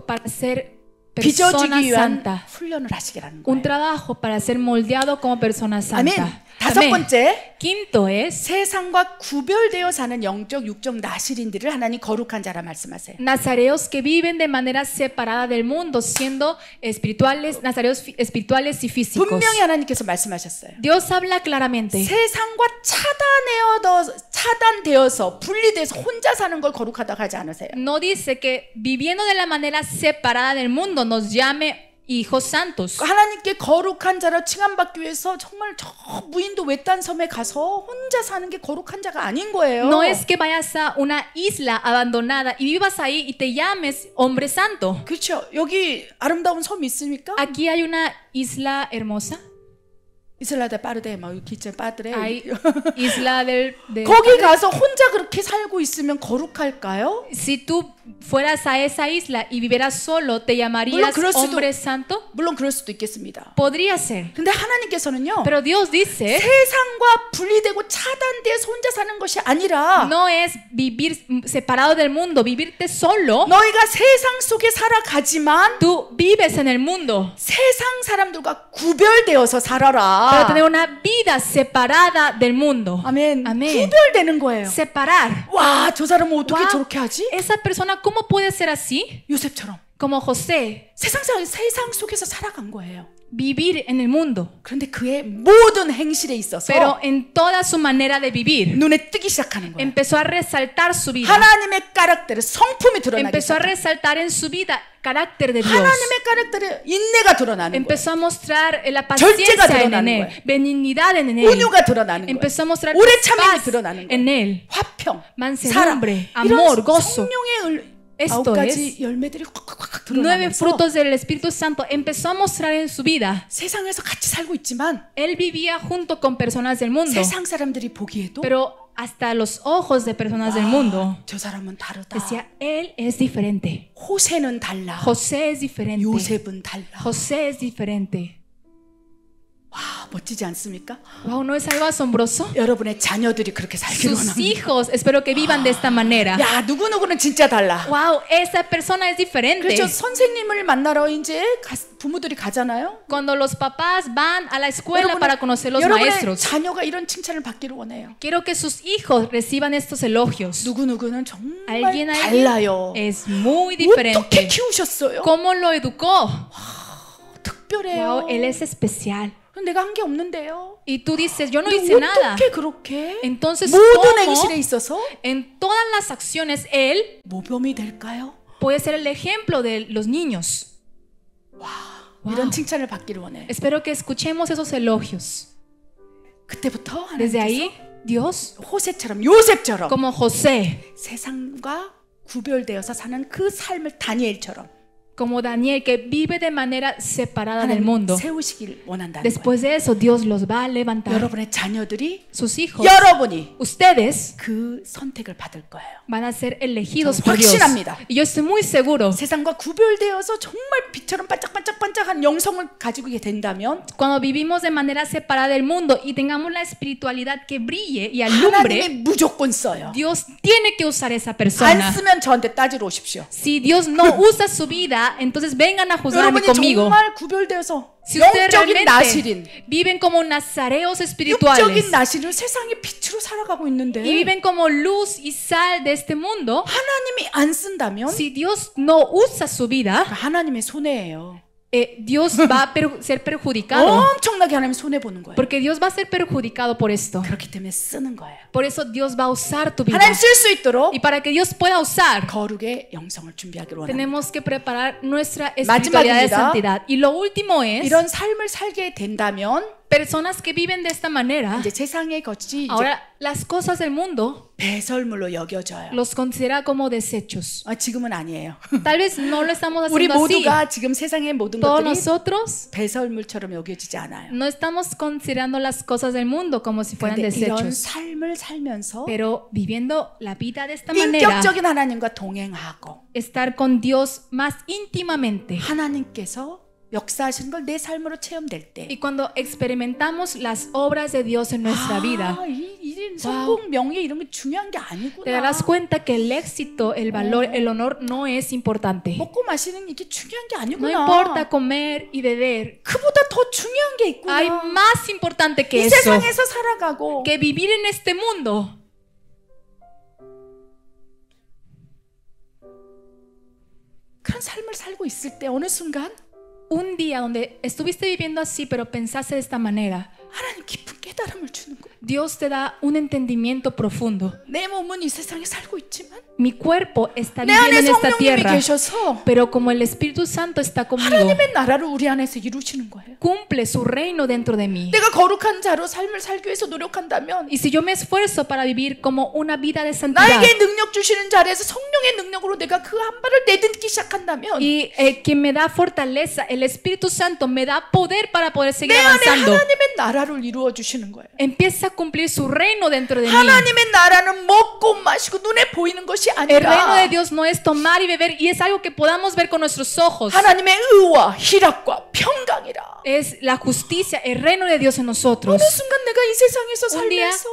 para ser persona 빚어주기 위한 santa. 훈련을 하시게라는 Un 거예요. trabajo para ser moldeado como persona 아멘. santa. 다섯 Amén. 번째, Quinto es, 세상과 구별되어 사는 영적 육적 나실인들을 하나님 거룩한 자라 말씀하세요. nazareos que viven de manera separada del mundo, siendo espirituales, nazareos espirituales y físicos. 분명히 하나님께서 말씀하셨어요. Dios habla claramente. 세상과 차단되어서 분리돼서 혼자 사는 걸 거룩하다고 하지 않으세요. No dice que viviendo de la manera separada del mundo nos llame hijos santos. 하나님께 거룩한 자로 칭함받기 위해서 정말 저 무인도 외딴 섬에 가서 혼자 사는 게 거룩한 자가 아닌 거예요. No es que vayas a una isla abandonada y vivas ahí y te llames hombre santo. 그렇죠. 여기 아름다운 섬 있습니까? Aquí hay una isla hermosa. 이슬라데 빠르데 막 기체 빠르데 Hay isla del 거기 가서 혼자 그렇게 살고 있으면 거룩할까요? Si tú fueras a esa isla y vivieras solo, ¿te llamarías 물론 그럴 수도- hombre santo? 물론 그럴 수도 있겠습니다. Podría ser. 근데 하나님께서는요. Pero Dios dice, 세상과 분리되고 차단돼서 혼자 사는 것이 아니라 no es vivir separado del mundo, vivirte solo. 너희가 세상 속에 살아가지만 Tú vives en el mundo, 세상 사람들과 구별되어서 pero 살아라. tener una vida separada del mundo. 아멘. Amén. 구별되는 거예요. Separar. 와, 저 사람은 어떻게 Wow, 저렇게 하지? esa persona, ¿cómo puede ser así? 요셉처럼 Como José, 세상 속에서 살아간 거예요. vivir en el mundo, 그런데 그의 모든 행실에 있어서 pero en toda su manera de vivir, 눈에 뜨기 시작하는 거예요. empezó a resaltar su vida. 하나님의 까락ter의 성품이 드러나기 Empezó a 시작해요. resaltar en su vida carácter de Dios. 하나님의 까락ter의 인내가 드러나는 거예요. Empezó a mostrar la 절제가 paciencia en 드러나는 él, 거예요. benignidad en él. 온유가 드러나는 거예요. Empezó a mostrar 오래 참음이 paz 드러나는 거예요. en él. 화평, mansedumbre, 사랑, amor, 이런 gozo. 성령의 Esto 9가지 열매들이 확 9 드러나면서 frutos del Espíritu Santo empezó a mostrar en su vida. 세상에서 같이 살고 있지만 Él vivía junto con personas del mundo, 세상 사람들이 보기에도 pero hasta los ojos de personas del mundo 저 사람은 다르다. decía, él es diferente. 호세는 달라. José es diferente. 요셉은 달라. José es diferente. 와, 멋지지 않습니까? Wow, ¿no es algo asombroso? 여러분의 자녀들이 그렇게 살기를 Sus 원합니다. hijos, espero que vivan de esta manera. 야, 누구누구는 진짜 달라. Wow, esa persona es diferente. 그렇죠. 선생님을 만나러 이제 부모들이 가잖아요. Cuando los papás van a la escuela para conocer los 여러분의 maestros, 자녀가 이런 칭찬을 받기를 원해요. quiero que sus hijos reciban estos elogios. 누구누구는 정말 Alguien 달라요. es muy 어떻게 diferente. 키우셨어요? ¿Cómo lo educó? 특별해요. Wow, él es especial. 내가 한 게 없는데요. Y tú dices, yo no 근데 hice nada. 어떻게 그렇게 Entonces, 모든 행실에 ¿cómo 있어서 en todas las acciones él 모범이 될까요? puede ser el ejemplo de los niños? Wow. 이런 칭찬을 받기를 원해요. Espero que escuchemos esos elogios. 그때부터 Desde 하나님께서 ahí, Dios, 호세처럼 요셉처럼 como José, 세상과 구별되어서 사는 그 삶을 다니엘처럼 como Daniel, que vive de manera separada del 하나님 mundo. 세우시길 원한다는 거예요. Después de eso, Dios los va a levantar. 여러분의 자녀들이 Sus hijos, 여러분이 ustedes 그 선택을 받을 거예요. van a ser elegidos 저는 por Dios. 확신합니다. Y yo estoy muy seguro, 세상과 구별되어서 정말 빛처럼 반짝반짝반짝한 영성을 가지고 된다면 cuando vivimos de manera separada del mundo y tengamos la espiritualidad que brille y alumbre, 하나님이 무조건 써요. Dios tiene que usar esa 안 persona. 쓰면 저한테 따지러 오십시오. Si Dios no usa su vida, entonces vengan a juzgarme 여러분이 conmigo. 정말 구별되어서 Si ustedes 영적인 나실인 realmente viven como nazareos espirituales 육적인 나실은 세상의 빛으로 살아가고 있는데 y viven como luz y sal de este mundo, 하나님이 안 쓴다면 si Dios no usa su vida, 하나님의 손해예요. Dios va a ser perjudicado. 엄청나게 하나님 손해 보는 거예요. Porque Dios va a ser perjudicado por esto. 그렇기 때문에 쓰는 거예요. Por eso Dios va a usar tu vida. 하나님 쓸 수 있도록 Y para que Dios pueda usar, 거룩의 영성을 준비하기로 원합니다. tenemos que preparar nuestra espiritualidad de 마지막입니다. santidad. Y lo último es, 이런 삶을 살게 된다면 personas que viven de esta manera, 이제 세상의 것이 이제 ahora las cosas del mundo 배설물로 여겨져요. los considera como desechos. 지금은 아니에요. Tal vez no lo estamos 우리 haciendo así. 모두가 지금 세상의 모든 Todos 것들이 nosotros 배설물처럼 여겨지지 않아요. no estamos considerando las cosas del mundo como si fueran 그런데 이런 desechos. 삶을 살면서 Pero viviendo la vida de esta manera, 인격적인 하나님과 동행하고 estar con Dios más íntimamente. 하나님께서 역사하시는 걸 내 삶으로 체험될 때 Y cuando experimentamos las obras de Dios en nuestra vida, 이 사실은 성공, 명예 이런 게 중요한 게 아니구나. Te darás cuenta que el éxito, el valor, el honor no es importante. 먹고 마시는 이게 중요한 게 No 아니구나. importa comer y beber. 그보다 더 중요한 게 있구나. Hay más importante que 이 eso. 세상에서 살아가고 Que vivir en este mundo. 그런 삶을 살고 있을 때 어느 순간 Un día donde estuviste viviendo así, pero pensaste de esta manera, 하나님 깊은 깨달음을 주는 거예요. Dios te da un entendimiento profundo. 내 몸은 이 세상에 살고 있지만 Mi cuerpo está 내 viviendo 안에 en esta 성령님이 tierra, 계셔서 pero como el Espíritu Santo está conmigo, 하나님의 나라를 우리 안에서 이루시는 거예요. cumple su reino dentro de mí. 내가 거룩한 자로 삶을 살기 위해서 노력한다면 Y si yo me esfuerzo para vivir como una vida de santidad, 나에게 능력 주시는 자리에서 성령의 능력으로 내가 그 한 발을 내딛기 시작한다면 y quien me da fortaleza, el Espíritu Santo me da poder para poder seguir 내 안에 avanzando, 하나님의 나라를 이루어 주시는 거예요. empieza a cumplir su reino dentro de mí. 하나님의 나라는 먹고 마시고 눈에 보이는 것이 El reino de 아니라 Dios no es tomar y beber, y es algo que podamos ver con nuestros ojos. 하나님의 의와 희락과 평강이라. Es la justicia, el reino de Dios en nosotros. 어느 순간 내가 이 세상에서 Un día, 살면서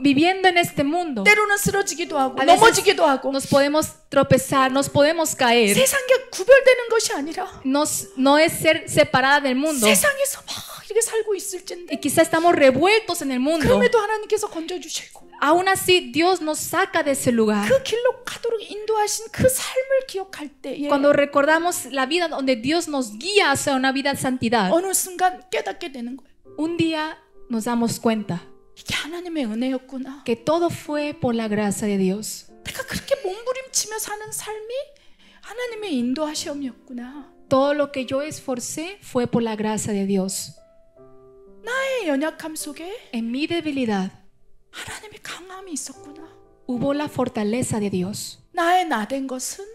viviendo en este mundo, 때로는 쓰러지기도 하고 a veces 넘어지기도 하고 nos podemos tropezar, nos podemos caer. 세상과 구별되는 것이 아니라 No es ser separada del mundo. 세상에서 막 이렇게 살고 있을진데 Y quizá estamos revueltos en el mundo. 그럼에도 하나님께서 건져주시고 Aún así, Dios nos saca de ese lugar. 그 길로 가도록 인도하신 그 삶을 기억할 때에 Cuando recordamos la vida donde Dios nos guía hacia una vida de santidad, 어느 순간 깨닫게 되는 거예요. un día nos damos cuenta 이게 하나님의 은혜였구나. que todo fue por la gracia de Dios. 내가 그렇게 몸부림치며 사는 삶이 하나님의 인도하심이었구나. Todo lo que yo esforcé fue por la gracia de Dios. 나의 연약함 속에 En mi debilidad 하나님의 강함이 있었구나. hubo la fortaleza de Dios. 나의 나된 것은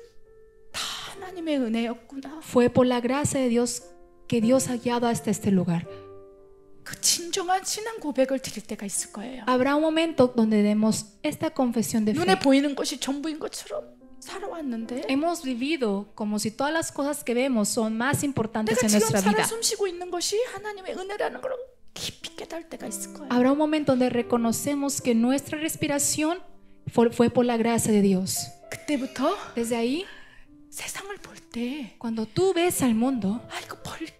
다 하나님의 은혜였구나. Fue por la gracia de Dios que Dios ha guiado hasta este lugar. 그 진정한 신앙 고백을 드릴 때가 있을 거예요. Habrá un momento donde demos esta confesión de 눈에 fe. 보이는 것이 전부인 것처럼 살아왔는데 Hemos vivido como si todas las cosas que vemos son más importantes 내가 en 지금 nuestra 살아 vida. 숨쉬고 있는 것이 하나님의 은혜라는 걸 깊이 깨달을 때가 있을 거예요. Habrá un momento donde reconocemos que nuestra respiración fue por la gracia de Dios. 그때부터 Desde ahí, 세상을 볼 때 cuando tú ves al mundo, 아 이거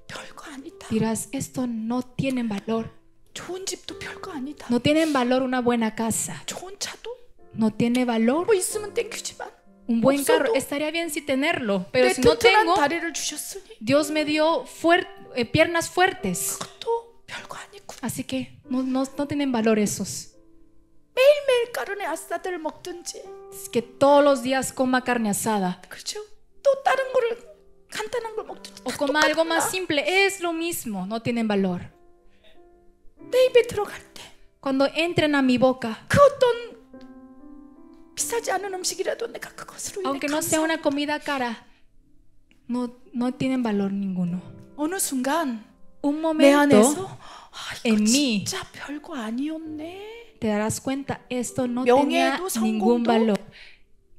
별거 아니다. dirás, esto no tiene valor. 좋은 집도 별거 아니다. No tienen valor una buena casa. 좋은 차도 No tiene valor 뭐 있으면 땡큐지만 un buen 없어도 carro. Estaría bien si tenerlo, pero 내 si no 튼튼한 tengo, 다리를 주셨으니 Dios me dio piernas fuertes. 그것도 별거 아니고 Así que no tienen valor esos. 매일매일 까르네 아사드를 먹든지 Es que todos los días coma carne asada 그렇죠? 또 다른 거를 간단한 걸 먹든지 o 다 coma algo 똑같구나. más simple. Es lo mismo, no tienen valor. 내 입에 들어갈 때 그 Cuando entren a mi boca, 어떤 비싸지 않은 음식이라도 내가 그것으로 인해 aunque no sea una comida cara, no tienen valor ninguno. 어느 순간 Un 내 momento 안에서 아, 이거 en mí 진짜 별거 아니었네. te darás cuenta, esto no tenía 명예도 ningún 성공도 valor.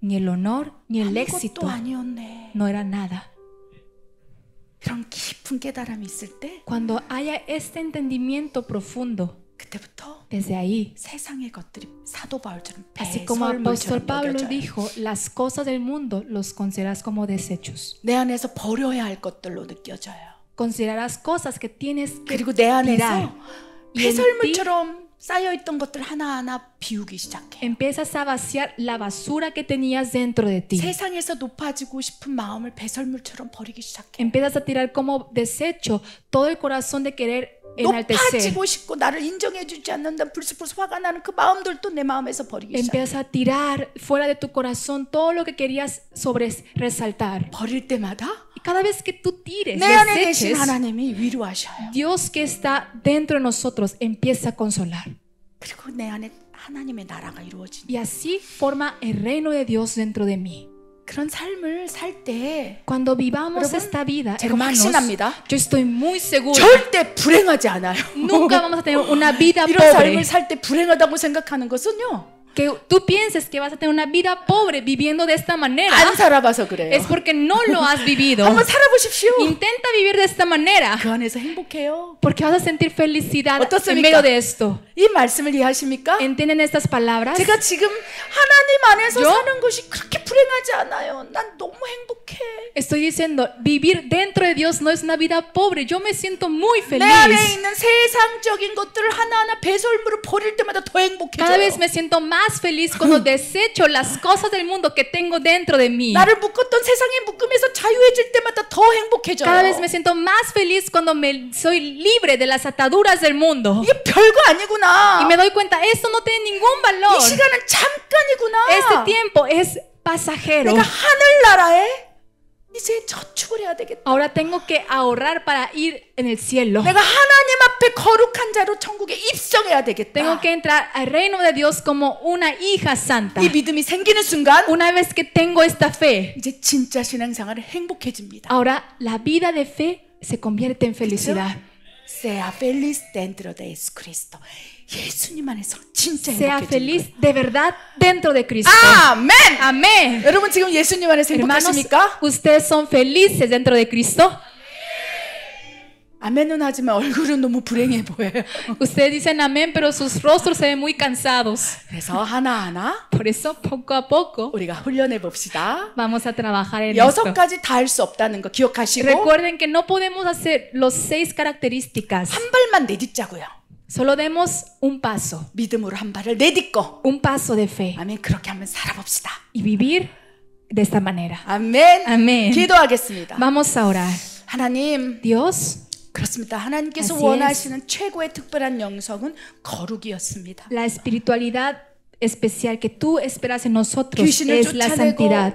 Ni el honor, ni el 아무것도 éxito. 아니었네. No era nada. 이런 깊은 깨달음이 있을 때 Cuando haya este entendimiento profundo, 그때부터 desde ahí, 세상의 것들이 사도 바울처럼 así como el apóstol 배설물처럼 Pablo 여겨져요. dijo, las cosas del mundo los consideras como desechos. 내 안에서 버려야 할 것들로 느껴져요. Considerarás cosas que tienes que 그리고 내 안에서 tirar. Y en ti 배설물처럼 쌓여있던 것들 하나하나 비우기 시작해. empiezas a vaciar la basura que tenías dentro de ti. 세상에서 높아지고 싶은 마음을 배설물처럼 버리기 시작해. Empiezas a tirar como desecho todo el corazón de querer enaltecer. 높아지고 싶고 나를 인정해주지 않는다 불쑥불쑥 화가 나는 그 마음들도 내 마음에서 버리기 시작해. Empiezas a tirar fuera de tu corazón todo lo que querías resaltar. 버릴 때마다 Y cada vez que tú tires, 내 안에 계신 deseches, 하나님이 위로하셔요. Dios que está dentro de nosotros empieza a consolar. 그리고 내 안에 하나님의 나라가 이루어지니 Y así forma el reino de Dios dentro de mí. 그런 삶을 살 때 Cuando vivamos 여러분, esta vida, 제가 hermanos, 확신합니다. yo estoy muy segura. 절대 불행하지 않아요. Nunca vamos a tener una vida 이런 pobre. 삶을 살 때 불행하다고 생각하는 것은요. Que tú pienses que vas a tener una vida pobre viviendo de esta manera 안 살아봐서 그래요. es porque no lo has vivido. 한번 살아보십시오. Intenta vivir de esta manera 그 안에서 행복해요. porque vas a sentir felicidad en 어떻습니까? medio de esto. 이 말씀을 이해하십니까? ¿Entienden estas palabras? 제가 지금 하나님 안에서 Yo? 사는 것이 그렇게 불행하지 않아요. 난 너무 행복해. Estoy diciendo, vivir dentro de Dios no es una vida pobre. Yo me siento muy 내 안에 feliz. 있는 세상적인 것들을 하나하나 배설물을 버릴 때마다 더 Cada vez 행복해져요. me siento más feliz cuando desecho las cosas del mundo que tengo dentro de mí. 나를 묶었던 세상의 묶음에서 자유해질 때마다 더 행복해져요. Cada vez me siento más feliz cuando me soy libre de las ataduras del mundo. 이게 별거 아니구나. Y me doy cuenta, esto no tiene ningún valor. 이 시간은 잠깐이구나. Este tiempo es pasajero. 내가 하늘나라에 이제 저축을 해야 되겠다. Ahora tengo que ahorrar para ir en el cielo. 내가 하나님 앞에 거룩한 자로 천국에 입성해야 되겠다. Tengo que entrar al reino de Dios como una hija santa. 이 믿음이 생기는 순간 Una vez que tengo esta fe, 이제 진짜 신앙생활은 행복해집니다. ahora la vida de fe se convierte en felicidad. Sea feliz dentro de Jesucristo. 예수님 안에서 진짜 Sea 행복해지는 feliz de verdad dentro de Cristo. 거예요. 아멘. Amén. 여러분 지금 예수님 안에서 Hermanos, 행복하십니까? ¿ustedes son felices dentro de Cristo? 아멘은 하지만 얼굴은 너무 불행해 보여요. Ustedes dicen amén, pero sus rostros se ven muy cansados. 그래서 하나하나 Por eso, poco a poco, 우리가 훈련해 봅시다. vamos a trabajar en 6가지 다 할 수 없다는 거 기억하시고 Recuerden que no podemos hacer los 6 características. 한 발만 내딛자고요. Solo demos un paso 믿음으로 한 발을 내딛고 un paso de fe 아멘. 그렇게 한번 살아봅시다. y vivir de esta manera. 아멘. 아멘. 기도하겠습니다. Vamos a orar. 하나님 Dios, 그렇습니다. 하나님께서 Así 원하시는 최고의 특별한 영성은 거룩이었습니다. la espiritualidad especial que tú esperas en nosotros 귀신을 es la santidad.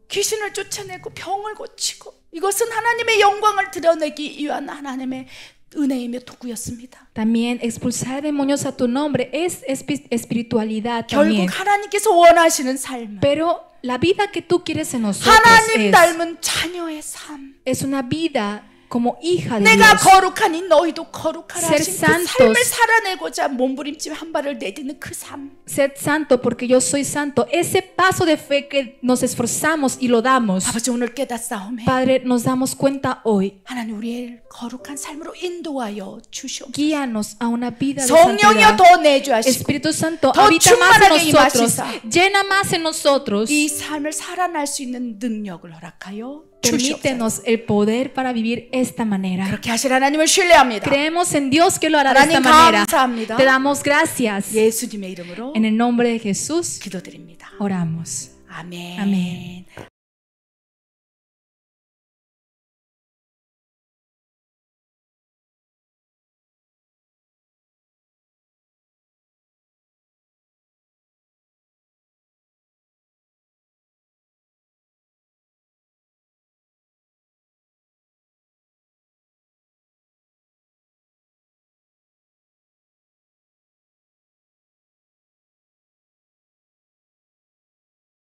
귀신을 쫓아내고 병을 고치고 이것은 하나님의 영광을 드러내기 위한 하나님의 은혜이며 도구였습니다. También expulsar demonios a tu nombre es espiritualidad también. 결국 하나님께서 원하시는 삶은 Pero la vida que tú quieres en nosotros 하나님 닮은 자녀의 삶. es una vida como hija de 내가 Dios. 거룩하니 너희도 거룩하라 Ser 하신 그 santos. 삶을 살아내고자 몸부림치며 한 발을 내딛는 그 삶. Sed santo porque yo soy santo. Ese paso de fe que nos esforzamos y lo damos. 아버지 오늘 깨닫사오매 Padre, nos damos cuenta hoy. 하나님 우리의 거룩한 삶으로 인도하여 주시옵소서. Guíanos a una vida de 성령이여 santidad. 더 내주하시고 Espíritu Santo, 더 habita más en 충만하게 nosotros. 임하시사 Llena más en nosotros. 이 삶을 살아날 수 있는 능력을 허락하여 주시옵소서. Permítenos el poder para vivir esta manera. 그렇게 하실 하나님을 신뢰합니다. Creemos en Dios que lo hará de esta 하나님 manera. 감사합니다. Te damos gracias. 예수님의 이름으로 En el nombre de Jesús 기도드립니다. oramos. 아멘. 아멘.